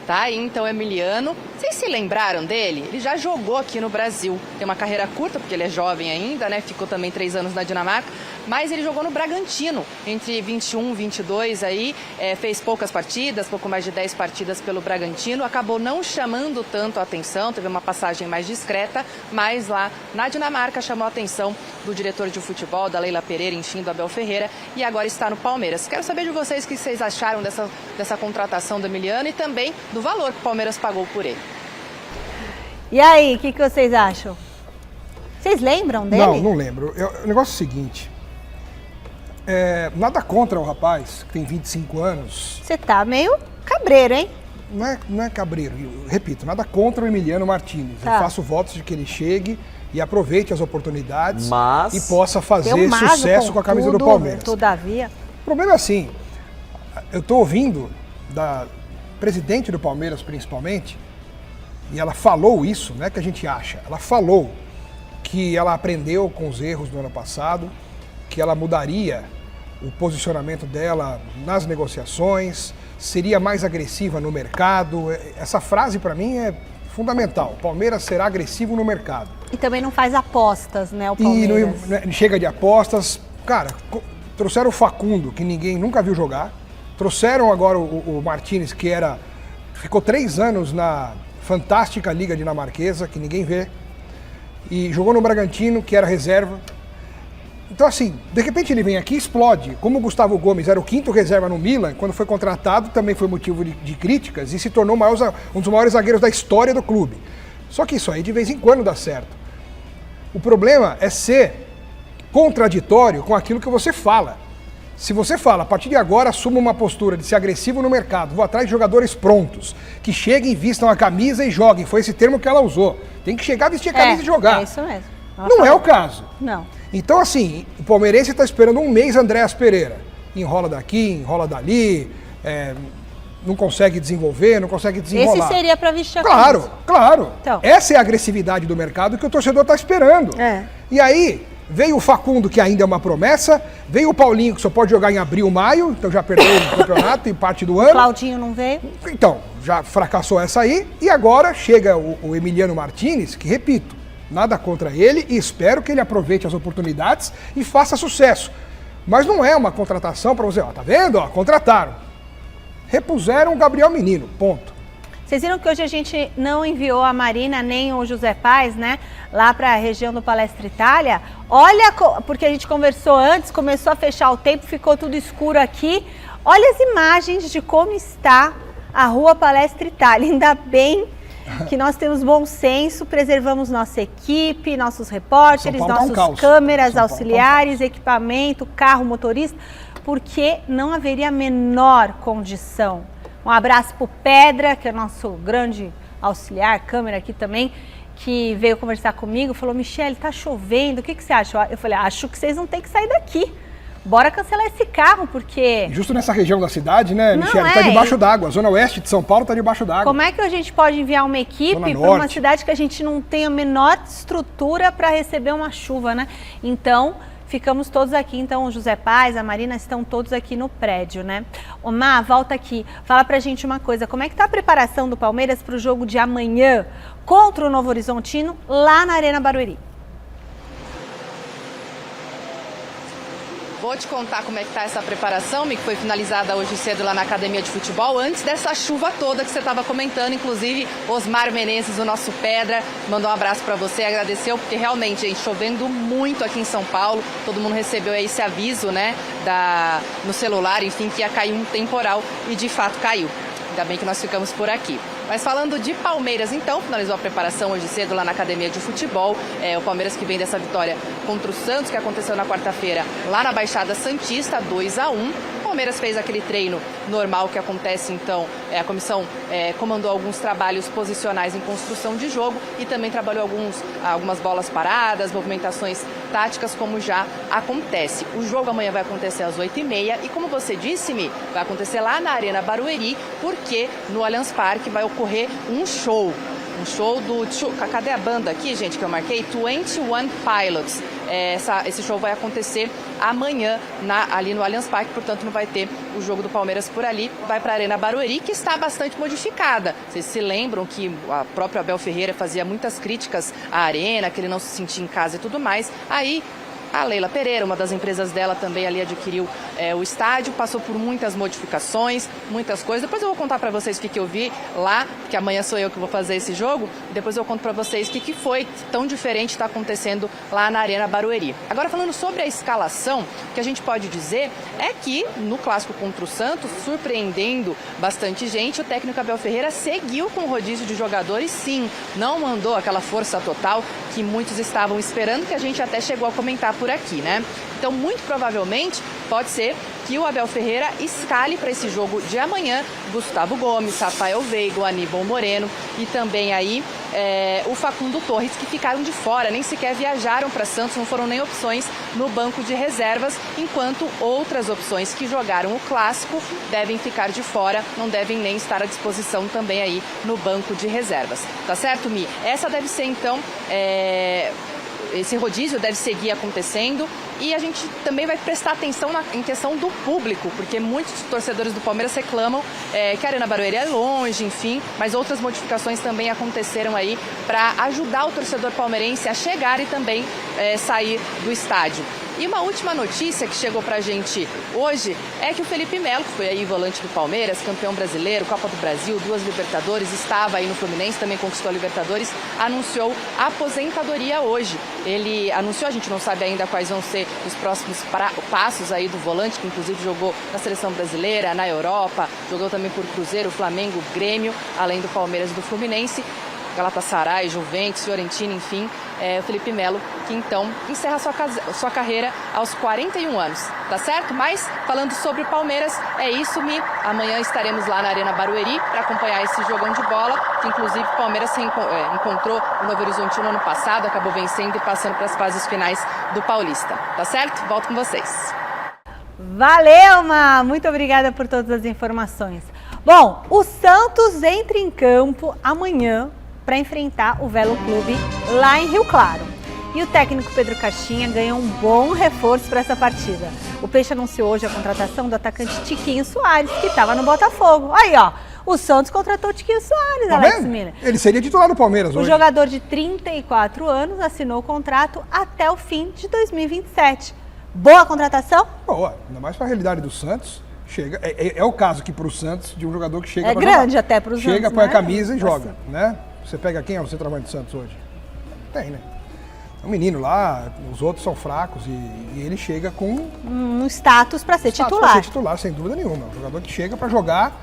Tá aí então Emiliano. Vocês se lembraram dele? Ele já jogou aqui no Brasil. Tem uma carreira curta, porque ele é jovem ainda, né? Ficou também 3 anos na Dinamarca. Mas ele jogou no Bragantino entre 21 e 22 aí. Fez poucas partidas, pouco mais de 10 partidas pelo Bragantino. Acabou não chamando tanto a atenção, teve uma passagem mais discreta. Mas lá na Dinamarca chamou a atenção do diretor de futebol, da Leila Pereira, enfim, do Abel Ferreira. E agora está no Palmeiras. Quero saber de vocês o que vocês acharam dessa contratação do Emiliano e também do valor que o Palmeiras pagou por ele. E aí, o que vocês acham? Vocês lembram dele? Não lembro. O negócio é o seguinte, nada contra o rapaz, que tem 25 anos. Você tá meio cabreiro, hein? Não é cabreiro, eu repito, nada contra o Emiliano Martínez. Tá. Eu faço votos de que ele chegue e aproveite as oportunidades Mas e possa fazer Tem um mago sucesso com a camisa do tudo, Palmeiras. Todavia. O problema é assim, eu estou ouvindo da presidente do Palmeiras principalmente, e ela falou isso, não é que a gente acha, ela falou que ela aprendeu com os erros do ano passado, que ela mudaria o posicionamento dela nas negociações, seria mais agressiva no mercado. Essa frase para mim é fundamental. O Palmeiras será agressivo no mercado. E também não faz apostas, né, o E Palmeiras. não chega de apostas. Cara, trouxeram o Facundo, que ninguém nunca viu jogar. Trouxeram agora o Martínez, que ficou 3 anos na fantástica Liga Dinamarquesa, que ninguém vê. E jogou no Bragantino, que era reserva. Então, assim, de repente ele vem aqui e explode. Como o Gustavo Gomes era o 5º reserva no Milan, quando foi contratado também foi motivo de críticas e se tornou um dos maiores zagueiros da história do clube. Só que isso aí de vez em quando dá certo. O problema é ser contraditório com aquilo que você fala. Se você fala, a partir de agora assuma uma postura de ser agressivo no mercado, vou atrás de jogadores prontos, que cheguem, vistam a camisa e joguem, foi esse termo que ela usou. Tem que chegar, vestir a camisa e jogar. É isso mesmo. Não é o caso. Não. Então, assim, o palmeirense está esperando um mês Andréas Pereira. Enrola daqui, enrola dali, não consegue desenvolver, não consegue desenrolar. Esse seria para vestir a camisa. Claro. Então. Essa é a agressividade do mercado que o torcedor está esperando. E aí, veio o Facundo, que ainda é uma promessa, veio o Paulinho, que só pode jogar em abril, maio, então já perdeu o campeonato em parte do ano. Claudinho não veio. Então, já fracassou essa aí, e agora chega o Emiliano Martínez, que, repito, nada contra ele e espero que ele aproveite as oportunidades e faça sucesso. Mas não é uma contratação para você, tá vendo? Contrataram. Repuseram o Gabriel Menino, ponto. Vocês viram que hoje a gente não enviou a Marina nem o José Paz, né? Lá para a região do Palestra Itália. Olha, porque a gente conversou antes, começou a fechar o tempo, ficou tudo escuro aqui. Olha as imagens de como está a rua Palestra Itália. Ainda bem que nós temos bom senso, preservamos nossa equipe, nossos repórteres, nossas câmeras auxiliares, equipamento, carro, motorista, porque não haveria a menor condição. Um abraço para o Pedra, que é nosso grande auxiliar, câmera aqui também, que veio conversar comigo, falou, Michele, tá chovendo, o que você acha? Eu falei, acho que vocês não têm que sair daqui. Bora cancelar esse carro, porque... Justo nessa região da cidade, né, Michele? Tá debaixo d'água. A zona oeste de São Paulo tá debaixo d'água. Como é que a gente pode enviar uma equipe para uma cidade que a gente não tem a menor estrutura para receber uma chuva, né? Então, ficamos todos aqui. Então, o José Paz, a Marina, estão todos aqui no prédio, né? Omar, volta aqui. Fala pra gente uma coisa. Como é que tá a preparação do Palmeiras para o jogo de amanhã contra o Novo Horizontino, lá na Arena Barueri? Vou te contar como é que tá essa preparação, que foi finalizada hoje cedo lá na Academia de Futebol, antes dessa chuva toda que você estava comentando. Inclusive, Osmar Menezes, o nosso Pedra, mandou um abraço para você, agradeceu, porque realmente, gente, chovendo muito aqui em São Paulo. Todo mundo recebeu esse aviso, né, no celular, enfim, que ia cair um temporal, e de fato caiu. Ainda bem que nós ficamos por aqui. Mas falando de Palmeiras, então, finalizou a preparação hoje cedo lá na Academia de Futebol. O Palmeiras que vem dessa vitória contra o Santos, que aconteceu na quarta-feira, lá na Baixada Santista, 2-1. O Palmeiras fez aquele treino normal que acontece, então, a comissão comandou alguns trabalhos posicionais em construção de jogo e também trabalhou algumas bolas paradas, movimentações táticas, como já acontece. O jogo amanhã vai acontecer às 8h30 e, como você disse, Mi, vai acontecer lá na Arena Barueri, porque no Allianz Parque vai ocorrer um show. Um show do... Cadê a banda aqui, gente, que eu marquei? 21 Pilots. Esse show vai acontecer amanhã ali no Allianz Parque, portanto não vai ter o jogo do Palmeiras por ali. Vai para a Arena Barueri, que está bastante modificada. Vocês se lembram que o próprio Abel Ferreira fazia muitas críticas à Arena, que ele não se sentia em casa e tudo mais. Aí A Leila Pereira, uma das empresas dela, também ali adquiriu o estádio, passou por muitas modificações, muitas coisas. Depois eu vou contar para vocês o que eu vi lá, porque amanhã sou eu que vou fazer esse jogo. Depois eu conto para vocês o que foi tão diferente está acontecendo lá na Arena Barueri. Agora, falando sobre a escalação, o que a gente pode dizer é que no clássico contra o Santos, surpreendendo bastante gente, o técnico Abel Ferreira seguiu com o rodízio de jogadores, sim, não mandou aquela força total que muitos estavam esperando, que a gente até chegou a comentar por aqui, né? Então, muito provavelmente, pode ser que o Abel Ferreira escale para esse jogo de amanhã Gustavo Gomes, Rafael Veiga, Aníbal Moreno e também aí o Facundo Torres, que ficaram de fora, nem sequer viajaram para Santos, não foram nem opções no banco de reservas, enquanto outras opções que jogaram o clássico devem ficar de fora, não devem nem estar à disposição também aí no banco de reservas. Tá certo, Mi? Essa deve ser, então, esse rodízio deve seguir acontecendo e a gente também vai prestar atenção em questão do público, porque muitos torcedores do Palmeiras reclamam que a Arena Barueri é longe, enfim, mas outras modificações também aconteceram aí para ajudar o torcedor palmeirense a chegar e também sair do estádio. E uma última notícia que chegou pra gente hoje é que o Felipe Melo, que foi aí volante do Palmeiras, campeão brasileiro, Copa do Brasil, 2 Libertadores, estava aí no Fluminense, também conquistou a Libertadores, anunciou a aposentadoria hoje. Ele anunciou, a gente não sabe ainda quais vão ser os próximos passos aí do volante, que inclusive jogou na seleção brasileira, na Europa, jogou também por Cruzeiro, Flamengo, Grêmio, além do Palmeiras e do Fluminense. Galatasaray, Juventus, Fiorentina, enfim, o Felipe Melo, que então encerra sua carreira aos 41 anos, tá certo? Mas, falando sobre o Palmeiras, é isso, Mi. Amanhã estaremos lá na Arena Barueri para acompanhar esse jogão de bola, que inclusive o Palmeiras encontrou o Novo Horizontino no ano passado, acabou vencendo e passando para as fases finais do Paulista, tá certo? Volto com vocês. Valeu, Ma! Muito obrigada por todas as informações. Bom, o Santos entra em campo amanhã para enfrentar o Velo Clube lá em Rio Claro. E o técnico Pedro Caixinha ganhou um bom reforço para essa partida. O Peixe anunciou hoje a contratação do atacante Tiquinho Soares, que estava no Botafogo. Aí, ó, o Santos contratou o Tiquinho Soares, tá Alex vendo? Miller. Ele seria titular do Palmeiras hoje. O jogador de 34 anos assinou o contrato até o fim de 2027. Boa contratação? Boa, ainda mais para a realidade do Santos. Chega, é o caso aqui para o Santos de um jogador que chega para jogar. É grande até para o Santos, chega, põe né? a camisa e joga, né? Você pega quem é o centroavante do Santos hoje? Tem, né? É um menino lá, os outros são fracos e ele chega com um status para ser titular. Para ser titular, sem dúvida nenhuma. É um jogador que chega para jogar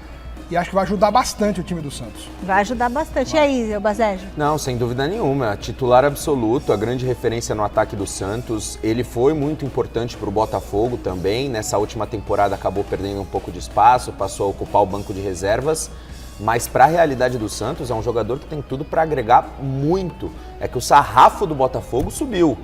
e acho que vai ajudar bastante o time do Santos. Vai ajudar bastante. Vai. E aí, Basejo? Não, sem dúvida nenhuma. Titular absoluto, a grande referência no ataque do Santos. Ele foi muito importante para o Botafogo também. Nessa última temporada acabou perdendo um pouco de espaço, passou a ocupar o banco de reservas. Mas para a realidade do Santos, é um jogador que tem tudo para agregar muito. É que o sarrafo do Botafogo subiu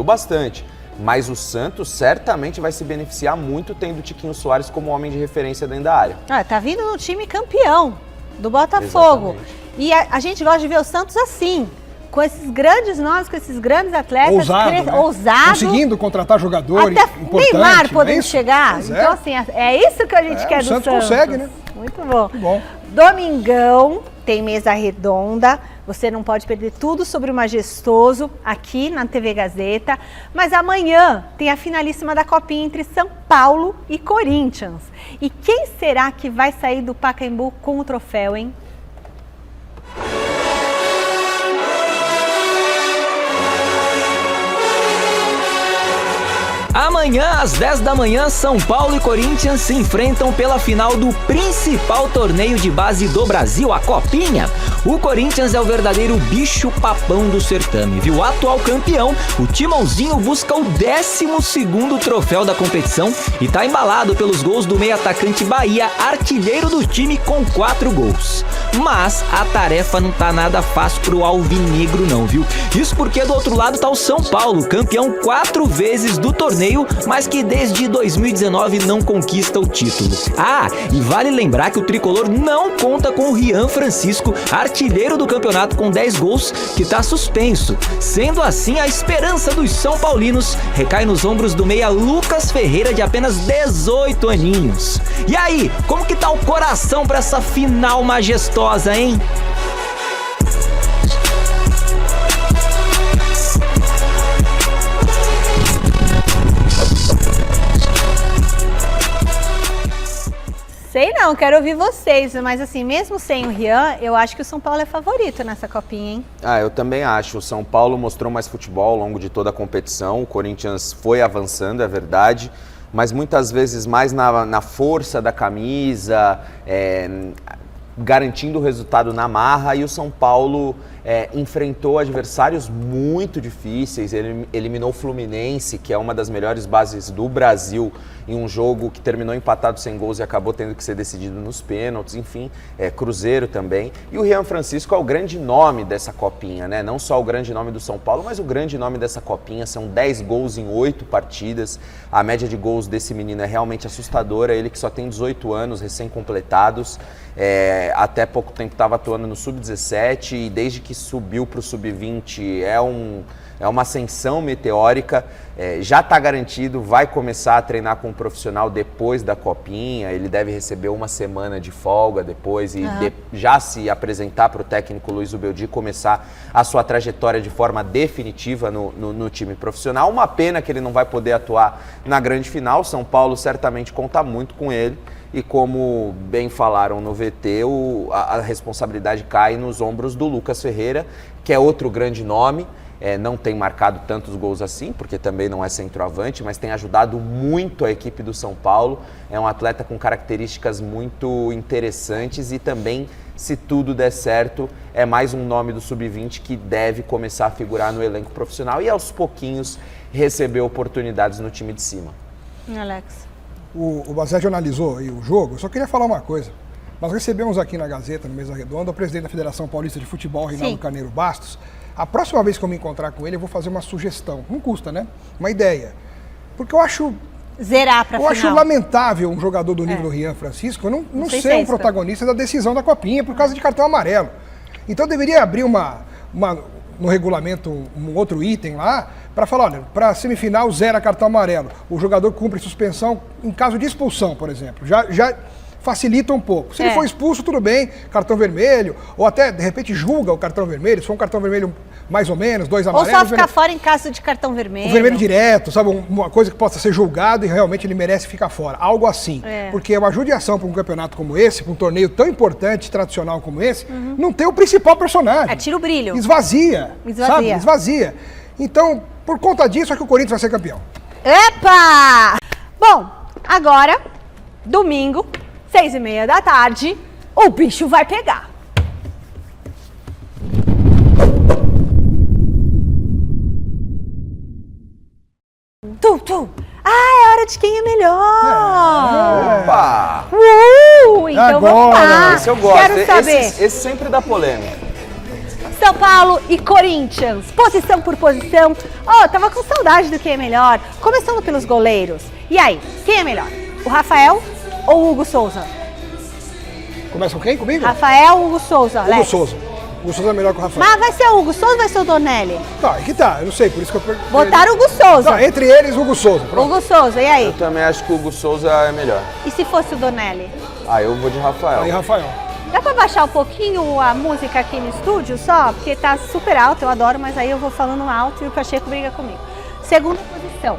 bastante. Mas o Santos certamente vai se beneficiar muito tendo o Tiquinho Soares como homem de referência dentro da área. Tá vindo no time campeão do Botafogo. Exatamente. E a gente gosta de ver o Santos assim, com esses grandes nomes, com esses grandes atletas. Ousado. Conseguindo contratar jogador importante. Neymar podendo chegar. Então, assim, é isso que a gente quer do Santos. O Santos consegue, né? Muito bom. Muito bom. Domingão, tem mesa redonda. Você não pode perder tudo sobre o Majestoso aqui na TV Gazeta. Mas amanhã tem a finalíssima da Copinha entre São Paulo e Corinthians. E quem será que vai sair do Pacaembu com o troféu, hein? Amanhã, às 10 da manhã, São Paulo e Corinthians se enfrentam pela final do principal torneio de base do Brasil, a Copinha. O Corinthians é o verdadeiro bicho-papão do certame, viu? O atual campeão, o Timãozinho busca o 12º troféu da competição e tá embalado pelos gols do meio-atacante Bahia, artilheiro do time com 4 gols. Mas a tarefa não tá nada fácil pro alvinegro não, viu? Isso porque do outro lado tá o São Paulo, campeão 4 vezes do torneio, mas que desde 2019 não conquista o título. E vale lembrar que o tricolor não conta com o Rian Francisco, artilheiro do campeonato com 10 gols, que está suspenso. Sendo assim, a esperança dos São Paulinos recai nos ombros do meia Lucas Ferreira, de apenas 18 aninhos. E aí, como que tá o coração para essa final majestosa, hein? Não, quero ouvir vocês, mas assim, mesmo sem o Rian, eu acho que o São Paulo é favorito nessa copinha, hein? Eu também acho. O São Paulo mostrou mais futebol ao longo de toda a competição. O Corinthians foi avançando, é verdade, mas muitas vezes mais na força da camisa, garantindo o resultado na marra, e o São Paulo enfrentou adversários muito difíceis. Ele eliminou o Fluminense, que é uma das melhores bases do Brasil, em um jogo que terminou empatado sem gols e acabou tendo que ser decidido nos pênaltis, enfim, Cruzeiro também. E o Rian Francisco é o grande nome dessa copinha, né? Não só o grande nome do São Paulo, mas o grande nome dessa copinha. São 10 gols em 8 partidas. A média de gols desse menino é realmente assustadora. Ele que só tem 18 anos, recém-completados, até pouco tempo estava atuando no Sub-17 e desde que subiu para o Sub-20 é uma ascensão meteórica, já está garantido, vai começar a treinar com um profissional depois da copinha. Ele deve receber uma semana de folga depois e já se apresentar para o técnico Luiz Ubeldi, começar a sua trajetória de forma definitiva no time profissional. Uma pena que ele não vai poder atuar na grande final. São Paulo certamente conta muito com ele. E como bem falaram no VT, a responsabilidade cai nos ombros do Lucas Ferreira, que é outro grande nome. Não tem marcado tantos gols assim, porque também não é centroavante, mas tem ajudado muito a equipe do São Paulo. É um atleta com características muito interessantes e também, se tudo der certo, é mais um nome do Sub-20 que deve começar a figurar no elenco profissional e aos pouquinhos receber oportunidades no time de cima. Alex. O Baségio analisou aí o jogo. Eu só queria falar uma coisa. Nós recebemos aqui na Gazeta, no Mesa Redonda, o presidente da Federação Paulista de Futebol, Reinaldo Carneiro Bastos. A próxima vez que eu me encontrar com ele, eu vou fazer uma sugestão. Não custa, né? Uma ideia. Porque eu acho... Zerar pra final. Eu acho lamentável um jogador do nível do Rian Francisco não ser um protagonista da decisão da Copinha por causa de cartão amarelo. Então deveria abrir no regulamento um outro item lá para falar, olha, para a semifinal zera cartão amarelo. O jogador cumpre suspensão em caso de expulsão, por exemplo. Já facilita um pouco. Se ele for expulso, tudo bem, cartão vermelho, ou até, de repente, julga o cartão vermelho, se for um cartão vermelho mais ou menos, 2 amarelos... Ou só ficar fora em caso de cartão vermelho. O vermelho direto, sabe? Uma coisa que possa ser julgado e realmente ele merece ficar fora. Algo assim. Porque é uma judiação para um campeonato como esse, para um torneio tão importante, tradicional como esse, não tem o principal personagem. Tira o brilho. Esvazia. Sabe? Esvazia. Então, por conta disso, é que o Corinthians vai ser campeão. Epa! Bom, agora, domingo, 6h30 da tarde, o bicho vai pegar. É hora de quem é melhor. Opa! Então vamos lá. Esse eu gosto. Quero saber. Esse sempre dá polêmica. São Paulo e Corinthians, posição por posição. Tava com saudade do quem é melhor. Começando pelos goleiros. E aí, quem é melhor? O Rafael ou o Hugo Souza? Começa com quem? Comigo? Rafael ou Hugo Souza? Hugo Souza. O Hugo Souza é melhor que o Rafael. Mas vai ser o Hugo Souza ou vai ser o Donelli? Tá, que tá, eu não sei, por isso que eu perguntei. Botaram o Hugo Souza. Tá, entre eles, Hugo Souza. Pronto. Hugo Souza, e aí? Eu também acho que o Hugo Souza é melhor. E se fosse o Donelli? Eu vou de Rafael. Aí, Rafael. Dá pra baixar um pouquinho a música aqui no estúdio só? Porque tá super alto, eu adoro, mas aí eu vou falando alto e o Pacheco briga comigo. Segunda posição,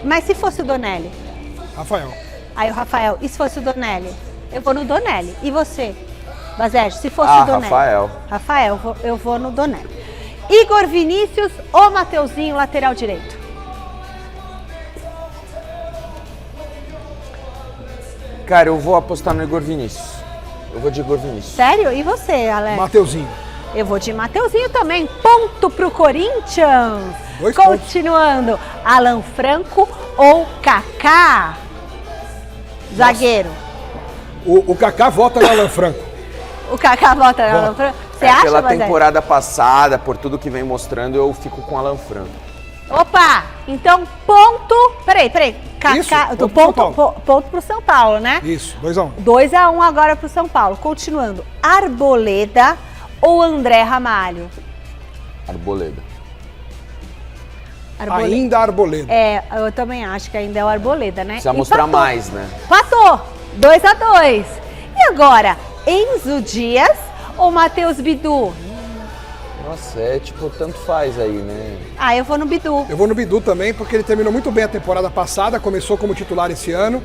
mas se fosse o Donelli? Rafael. Aí o Rafael, e se fosse o Donelli? Eu vou no Donelli. E você, Baségio, se fosse o Donelli? Rafael, eu vou no Donelli. Igor Vinícius ou Mateuzinho, lateral direito? Cara, eu vou apostar no Igor Vinícius. Eu vou de Igor Vinícius. Sério? E você, Alex? Mateuzinho. Eu vou de Mateuzinho também. Ponto pro Corinthians. 2 Continuando. Alan Franco ou Kaká? Zagueiro. O Kaká vota no Alan Franco. O Kaká vota no Alan Franco? Você acha, Pela Baségio? temporada passada, por tudo que vem mostrando, eu fico com Alan Franco. Opa! Então, ponto... Peraí. Isso, ponto pro São Paulo, né? Isso, 2-1. 2-1 agora pro São Paulo. Continuando. Arboleda ou André Ramalho? Arboleda. Ainda Arboleda. Eu também acho que ainda é o Arboleda, né? Precisa mostrar mais, né? Empatou. 2-2. E agora, Enzo Dias ou Matheus Bidu? Nossa, tanto faz aí, né? Eu vou no Bidu. Eu vou no Bidu também, porque ele terminou muito bem a temporada passada, começou como titular esse ano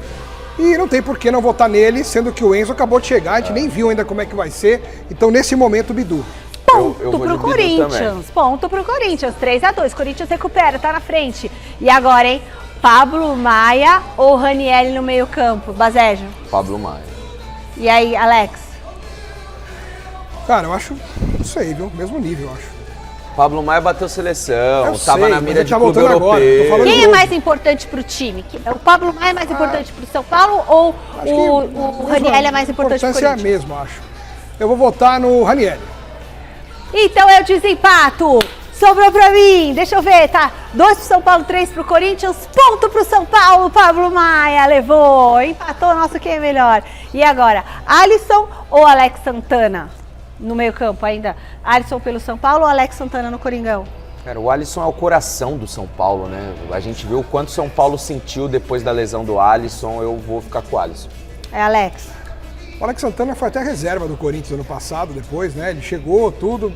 E não tem por que não votar nele, sendo que o Enzo acabou de chegar, a gente nem viu ainda como é que vai ser. Então, nesse momento, o Bidu. Ponto pro Corinthians. Ponto pro Corinthians. 3-2. Corinthians recupera, tá na frente. E agora, hein? Pablo Maia ou Ranieri no meio-campo? Bazejo. Pablo Maia. E aí, Alex? Cara, eu acho, não sei, viu? Mesmo nível, eu acho. Pablo Maia bateu seleção, Eu tava sei, na mas mira ele de tá clube voltando agora, europeu. tô falando Quem é hoje. mais importante pro time? O Pablo Maia é mais importante pro São Paulo ou o Ranieri é mais importante pro Corinthians? A Corinthians? mesma, acho. Eu vou votar no Ranieri. Então é o desempato. Sobrou pra mim. Deixa eu ver, tá? 2 pro São Paulo, 3 pro Corinthians. Ponto pro São Paulo. Pablo Maia levou. Empatou. Nosso quem é melhor. E agora, Alisson ou Alex Santana? No meio campo ainda. Alisson pelo São Paulo ou Alex Santana no Coringão? Cara, o Alisson é o coração do São Paulo, né? A gente viu o quanto o São Paulo sentiu depois da lesão do Alisson. Eu vou ficar com o Alisson. É Alex. O Alex Santana foi até reserva do Corinthians ano passado, depois, né? Ele chegou, tudo.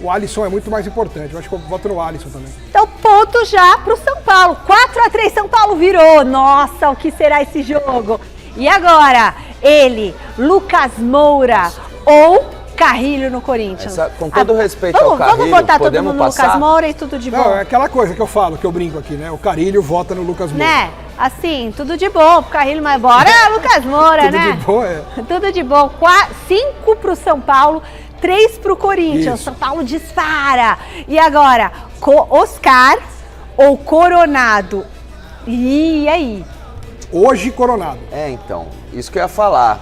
O Alisson é muito mais importante. Eu acho que eu voto no Alisson também. Então, ponto já pro São Paulo. 4-3, São Paulo virou. Nossa, o que será esse jogo? E agora, ele, Lucas Moura ou Carrilho no Corinthians? Com todo respeito ao Carrilho, vamos botar todo podemos mundo no passar? Lucas Moura e tudo de bom. Não, é aquela coisa que eu falo, que eu brinco aqui, né? O Carilho vota no Lucas Moura. Né? Assim, tudo de bom pro Carrilho, mas bora, Lucas Moura, Tudo né? de bom, é. Tudo de bom. 5 pro São Paulo, 3 pro Corinthians. Isso. São Paulo dispara. E agora, Oscar ou Coronado? E aí? Hoje, Coronado. É, então, isso que eu ia falar.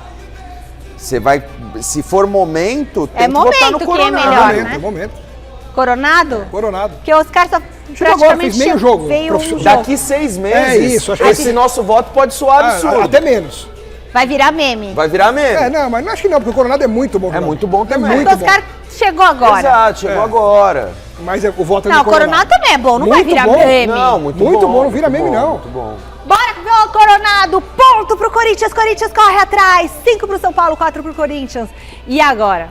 Você vai, se for momento, tem É que votar no momento quem é Coronado. melhor, momento, né? momento. Coronado? Coronado. Porque o Oscar só Chegou agora, fez meio jogo. veio um jogo. Daqui 6 meses, É isso, acho que esse nosso voto pode soar absurdo. Até menos. Vai virar meme. Vai virar meme. É, não, mas não acho que não, porque o Coronado é muito bom. É muito bom também. muito O Oscar chegou agora. Exato, chegou agora. Mas o voto é Não, do o Coronado também é bom, não vai Muito virar bom. meme. Não, muito bom, não vira muito meme, bom, não. Muito bom. Bora, meu Coronado! Ponto pro Corinthians, Corinthians corre atrás. 5 pro São Paulo, 4 pro Corinthians. E agora?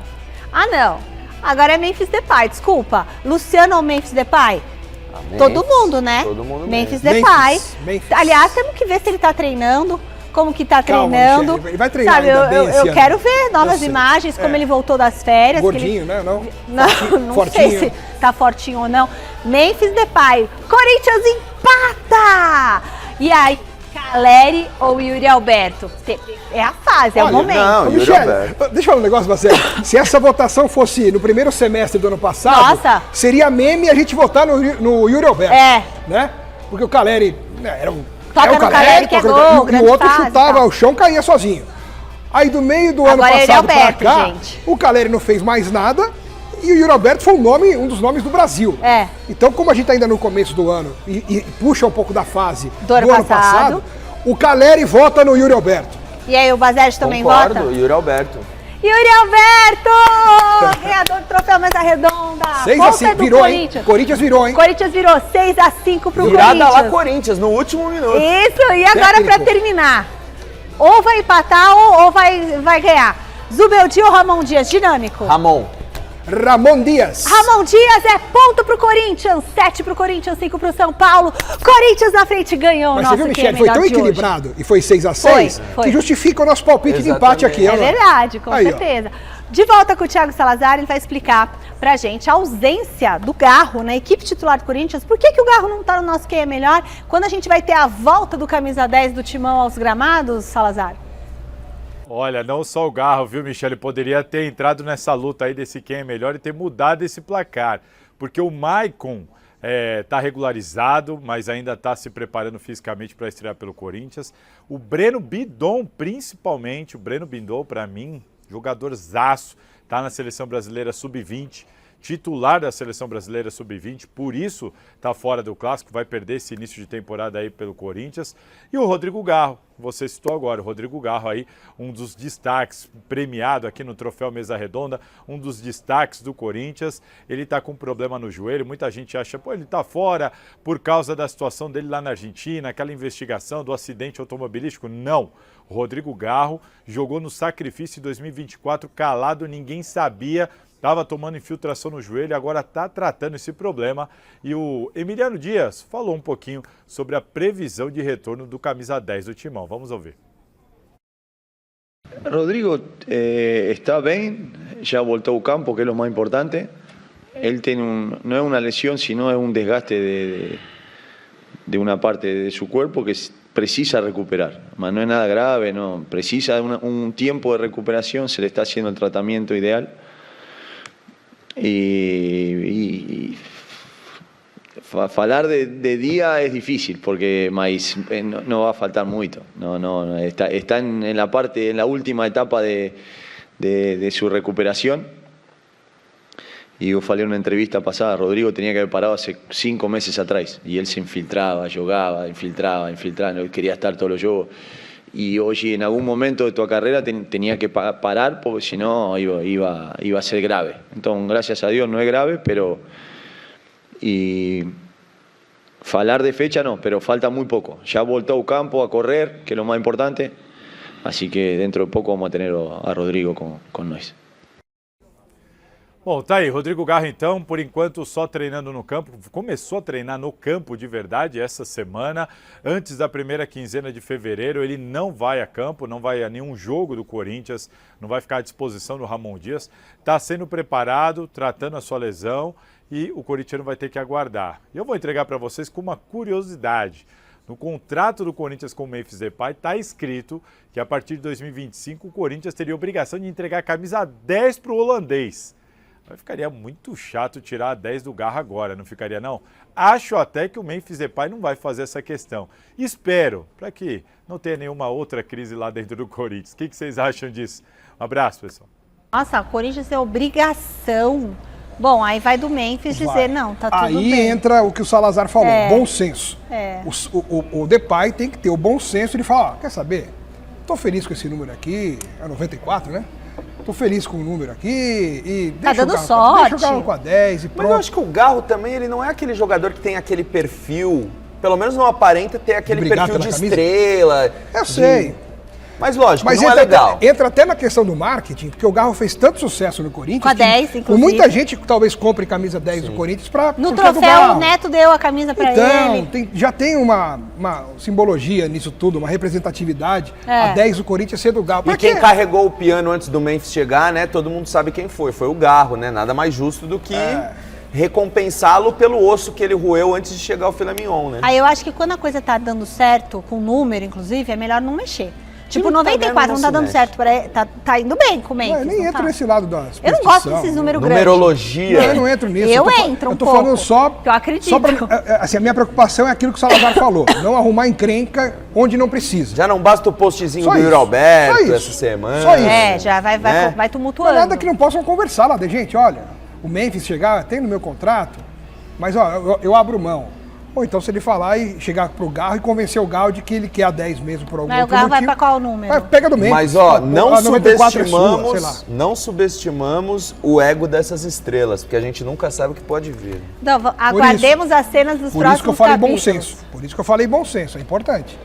Ah, não. Agora é Memphis Depay, desculpa. Luciano ou Memphis Depay? Todo mundo, né? Todo mundo Memphis mesmo. Depay. Memphis. Aliás, temos que ver se ele tá treinando. Como que tá Calma, treinando. Michele, ele vai treinar Sabe, ainda bem eu esse ano. quero ver novas Eu sei. imagens, como É. ele voltou das férias. que ele- Gordinho, né? Não. Não Fortinho. sei se tá fortinho ou não. Memphis Depay. Corinthians empata! E aí, Caleri ou Yuri Alberto? É a fase, é o Olha, momento. não, Ô, Yuri Michele, Alberto. deixa eu falar um negócio, Marcelo. Se essa votação fosse no primeiro semestre do ano passado, Nossa. seria meme a gente votar no Yuri Alberto. É. Né? Porque o Caleri era um. Toca é o no Caleri que é toca- gol, e o grande outro fase, chutava tal. o chão, caía sozinho. Aí do meio do ano Agora é Yuri passado Alberto, pra cá, gente. o Caleri não fez mais nada e o Yuri Alberto foi um dos nomes do Brasil. É. Então, como a gente tá ainda no começo do ano e puxa um pouco da fase Do ano passado, o Caleri vota no Yuri Alberto. E aí, o Bazetti também Concordo, vota? Yuri Alberto. Yuri Alberto! Ganhador do troféu Mesa Redonda. 6-5, Ponta do virou, hein? Corinthians. Corinthians virou, hein? Corinthians virou 6-5 pro Virada Corinthians. lá, Corinthians, no último minuto. Isso, e agora Técnico. pra terminar, ou vai empatar ou vai ganhar. Zubeldia ou Ramon Dias? Dinâmico. Ramon. Ramon Dias. Ramon Dias é ponto pro Corinthians, 7 pro Corinthians, 5 pro São Paulo. Corinthians na frente ganhou o Mas nosso você viu, quem é Michele, foi melhor tão de hoje. equilibrado e foi 6-6 Foi. que justifica o nosso palpite de empate aqui. É ó. verdade, com Aí, ó. certeza. De volta com o Thiago Salazar, ele vai explicar pra gente a ausência do Garro na equipe titular do Corinthians. Por que o Garro não tá no nosso quem é melhor? Quando a gente vai ter a volta do camisa 10 do Timão aos gramados, Salazar? Olha, não só o Garro, viu, Michele? Poderia ter entrado nessa luta aí desse quem é melhor e ter mudado esse placar. Porque o Maicon está regularizado, mas ainda está se preparando fisicamente para estrear pelo Corinthians. O Breno Bidon, principalmente, o Breno Bidon, para mim, jogadorzaço, está na Seleção Brasileira Sub-20, titular da Seleção Brasileira Sub-20, por isso está fora do Clássico, vai perder esse início de temporada aí pelo Corinthians. E o Rodrigo Garro, você citou agora, o Rodrigo Garro aí, um dos destaques, premiado aqui no Troféu Mesa Redonda, um dos destaques do Corinthians. Ele está com problema no joelho, muita gente acha, pô, ele está fora por causa da situação dele lá na Argentina, aquela investigação do acidente automobilístico. Não, o Rodrigo Garro jogou no sacrifício em 2024 calado, ninguém sabia estava tomando infiltração no joelho, agora está tratando esse problema. E o Emiliano Dias falou um pouquinho sobre a previsão de retorno do camisa 10 do Timão. Vamos ouvir. Rodrigo está bien, ya voltó al campo, que es lo más importante. Él tiene no es una lesión, sino es un desgaste de una parte de su cuerpo que precisa recuperar. Mas no es nada grave, no, precisa un tiempo de recuperación, se le está haciendo el tratamiento ideal. Y falar de día es difícil porque no va a faltar mucho. No, está en la última etapa de su recuperación. Y yo falei en una entrevista pasada, Rodrigo tenía que haber parado hace 5 meses atrás. Y él se infiltraba, jugaba, infiltraba, él quería estar todos los juegos. Y hoy en algún momento de tu carrera tenía que parar porque si no iba a ser grave. Entonces, gracias a Dios no es grave, pero... Y falar de fecha no, pero falta muy poco. Ya voltó al campo a correr, que es lo más importante. Así que dentro de poco vamos a tener a Rodrigo con nós. Bom, tá aí, Rodrigo Garro então, por enquanto só treinando no campo, começou a treinar no campo de verdade essa semana, antes da primeira quinzena de fevereiro, ele não vai a campo, não vai a nenhum jogo do Corinthians, não vai ficar à disposição do Ramon Dias, está sendo preparado, tratando a sua lesão e o corintiano vai ter que aguardar. E eu vou entregar para vocês com uma curiosidade. No contrato do Corinthians com o Memphis Depay está escrito que a partir de 2025 o Corinthians teria a obrigação de entregar a camisa 10 para o holandês. Mas ficaria muito chato tirar a 10 do Garro agora, não ficaria não? Acho até que o Memphis Depay não vai fazer essa questão. Espero, para que não tenha nenhuma outra crise lá dentro do Corinthians. O que vocês acham disso? Um abraço, pessoal. Nossa, o Corinthians tem obrigação. Bom, aí vai do Memphis dizer, não, tá tudo bem. Aí entra o que o Salazar falou, bom senso. É. O Depay tem que ter o bom senso de falar, quer saber? Tô feliz com esse número aqui, é 94, né? Tô feliz com o número aqui e tá deixa dando sorte. Deixa o Garro com a 10 e pronto. Mas eu acho que o Garro também, ele não é aquele jogador que tem aquele perfil, pelo menos não aparenta ter aquele perfil de estrela. Eu sei. Mas lógico, mas não é legal. Entra até na questão do marketing, porque o Garro fez tanto sucesso no Corinthians. Com a 10, inclusive. Muita gente que talvez compre camisa 10 do Corinthians pra... No troféu, o Neto deu a camisa pra ele. Então, já tem uma simbologia nisso tudo, uma representatividade. A 10 do Corinthians ser do Garro. E quem carregou o piano antes do Memphis chegar, né? Todo mundo sabe quem foi. Foi o Garro, né? Nada mais justo do que recompensá-lo pelo osso que ele roeu antes de chegar ao filé mignon, né? Aí eu acho que quando a coisa tá dando certo, com número, inclusive, é melhor não mexer. Tipo, 94 não tá dando certo, tá indo bem com o Memphis. Nem entra nesse lado da eu não gosto desses números grandes. Numerologia. Eu não entro nisso. Eu entro um pouco. Eu tô falando só... Eu acredito. Só pra, assim, a minha preocupação é aquilo que o Salazar falou. Não arrumar encrenca onde não precisa. Já não basta o postzinho do Yuri Alberto essa semana. Só isso. Já vai tumultuando. Não é nada que não possam conversar lá. Gente, olha, o Memphis chegar, tem no meu contrato, mas ó, eu abro mão. Ou então se ele falar e chegar pro Garro e convencer o Garro de que ele quer a 10 mesmo por algum outro motivo. Mas o Garro vai pra qual número? Pega do Memphis. Mas ó, não subestimamos o ego dessas estrelas, porque a gente nunca sabe o que pode vir. Então, aguardemos as cenas dos próximos capítulos. Por isso que eu falei bom senso. Por isso que eu falei bom senso, é importante.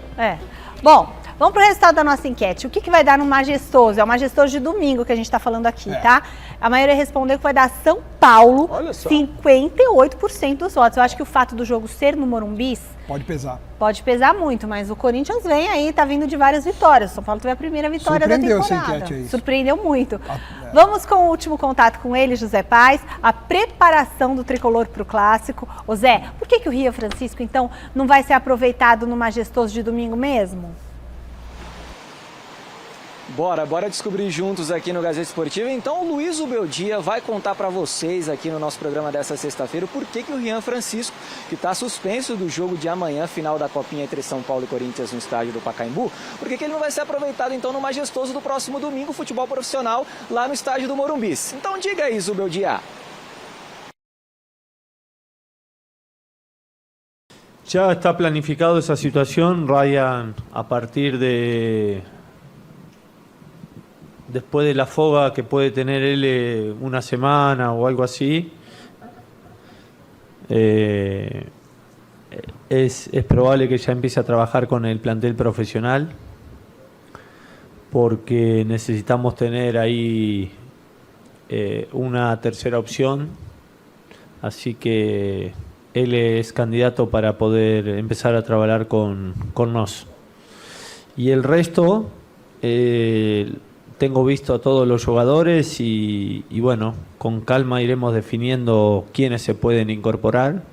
Bom, vamos pro resultado da nossa enquete. O que vai dar no Majestoso? É o Majestoso de domingo que a gente tá falando aqui, tá? A maioria respondeu que vai dar São Paulo, 58% dos votos. Eu acho que o fato do jogo ser no Morumbi pode pesar. Pode pesar muito, mas o Corinthians vem aí, tá vindo de várias vitórias. O São Paulo teve a primeira vitória da temporada. Surpreendeu essa enquete aí. Surpreendeu muito. Vamos com o último contato com ele, José Paz, a preparação do tricolor para o clássico. Ô Zé, por que o Rio Francisco, então, não vai ser aproveitado no Majestoso de domingo mesmo? Bora descobrir juntos aqui no Gazeta Esportiva. Então o Luiz Ubeldia vai contar para vocês aqui no nosso programa dessa sexta-feira por que o Rian Francisco, que está suspenso do jogo de amanhã, final da Copinha entre São Paulo e Corinthians no estádio do Pacaembu, por que ele não vai ser aproveitado então no Majestoso do próximo domingo, futebol profissional, lá no estádio do Morumbi. Então diga aí, Ubeldia. Ya está planificado esa situación, Ryan, a partir de... Después de la foga que puede tener él una semana o algo así, es probable que ya empiece a trabajar con el plantel profesional, porque necesitamos tener ahí una tercera opción, así que él es candidato para poder empezar a trabajar con nos. Y el resto, tengo visto a todos los jugadores y bueno, con calma iremos definiendo quiénes se pueden incorporar.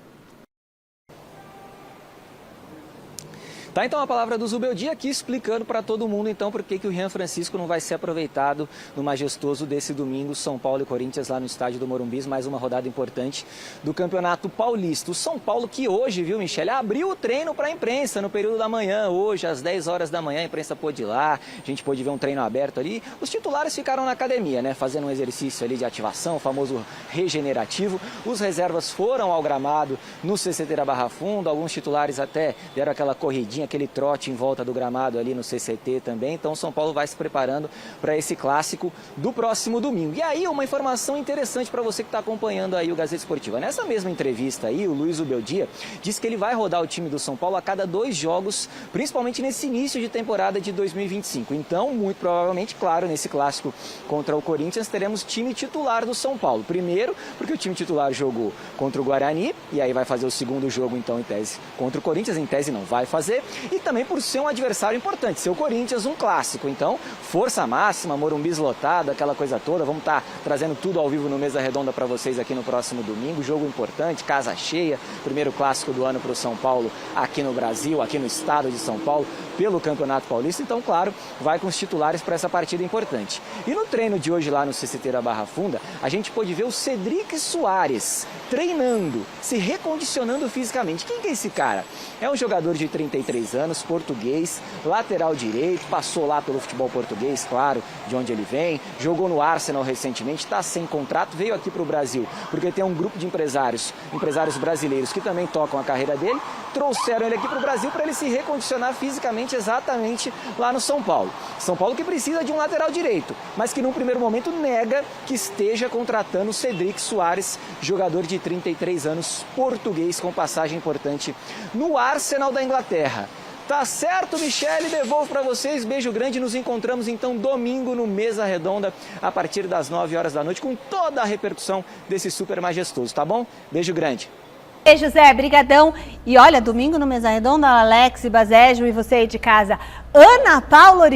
Tá, então a palavra do Zubeldia aqui explicando para todo mundo então por que o Rian Francisco não vai ser aproveitado no majestoso desse domingo, São Paulo e Corinthians lá no estádio do Morumbi, mais uma rodada importante do Campeonato Paulista. O São Paulo que hoje, viu, Michele, abriu o treino para a imprensa no período da manhã, hoje às 10 horas da manhã a imprensa pôde ir lá, a gente pôde ver um treino aberto ali. Os titulares ficaram na academia, né, fazendo um exercício ali de ativação, o famoso regenerativo. Os reservas foram ao gramado no CCT da Barra Funda, alguns titulares até deram aquela corridinha, aquele trote em volta do gramado ali no CCT também. Então o São Paulo vai se preparando para esse clássico do próximo domingo. E aí uma informação interessante para você que está acompanhando aí o Gazeta Esportiva. Nessa mesma entrevista aí, o Luiz Zubeldia disse que ele vai rodar o time do São Paulo a cada 2 jogos, principalmente nesse início de temporada de 2025. Então, muito provavelmente, claro, nesse clássico contra o Corinthians, teremos time titular do São Paulo. Primeiro, porque o time titular jogou contra o Guarani, e aí vai fazer o segundo jogo, então, em tese, contra o Corinthians. Em tese não vai fazer. E também por ser um adversário importante, ser o Corinthians um clássico. Então, força máxima, Morumbi lotado, aquela coisa toda. Vamos estar trazendo tudo ao vivo no Mesa Redonda para vocês aqui no próximo domingo. Jogo importante, casa cheia, primeiro clássico do ano para o São Paulo aqui no Brasil, aqui no estado de São Paulo, pelo Campeonato Paulista. Então, claro, vai com os titulares para essa partida importante. E no treino de hoje lá no CCT da Barra Funda, a gente pôde ver o Cedric Soares treinando, se recondicionando fisicamente. Quem que é esse cara? É um jogador de 33 anos, português, lateral direito, passou lá pelo futebol português, claro, de onde ele vem, jogou no Arsenal recentemente, está sem contrato, veio aqui para o Brasil, porque tem um grupo de empresários brasileiros que também tocam a carreira dele, trouxeram ele aqui para o Brasil para ele se recondicionar fisicamente exatamente lá no São Paulo. São Paulo que precisa de um lateral direito, mas que num primeiro momento nega que esteja contratando o Cedric Soares, jogador de 33 anos, português com passagem importante no Arsenal da Inglaterra. Tá certo, Michele, devolvo para vocês, beijo grande, nos encontramos então domingo no Mesa Redonda a partir das 9 horas da noite com toda a repercussão desse super majestoso, tá bom? Beijo grande. Beijo, Zé, brigadão. E olha, domingo no Mesa Redonda, Alex, Basejo e você aí de casa. Ana Paula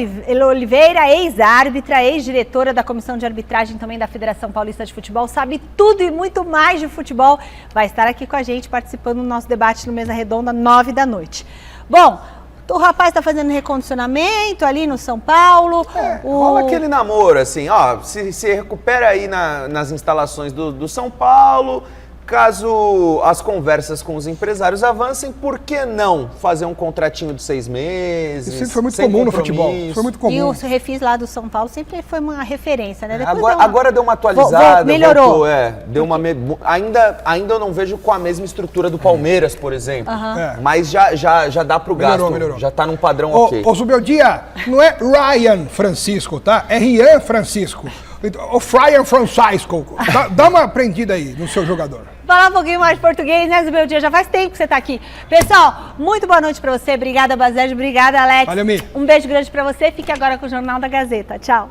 Oliveira, ex-árbitra, ex-diretora da Comissão de Arbitragem também da Federação Paulista de Futebol, sabe tudo e muito mais de futebol. Vai estar aqui com a gente participando do nosso debate no Mesa Redonda, 9 da noite. Bom, o rapaz está fazendo recondicionamento ali no São Paulo. Rola aquele namoro, assim, ó, se recupera aí nas instalações do São Paulo. Caso as conversas com os empresários avancem, por que não fazer um contratinho de 6 meses? Isso sempre foi muito comum no futebol. Foi muito comum. E o refis lá do São Paulo sempre foi uma referência, né? Agora deu uma atualizada, melhorou. Voltou, deu uma ainda eu não vejo com a mesma estrutura do Palmeiras, por exemplo. Mas já dá pro gasto. Melhorou. Já tá num padrão ok. Ô Zubeldia, não é Ryan Francisco, tá? É Rian Francisco. O Friar Francisco. Dá uma aprendida aí no seu jogador. Falar um pouquinho mais de português, né, Zubeldia? Já faz tempo que você tá aqui. Pessoal, muito boa noite pra você. Obrigada, Basejo. Obrigada, Alex. Valeu, Mi. Um beijo grande pra você. Fique agora com o Jornal da Gazeta. Tchau.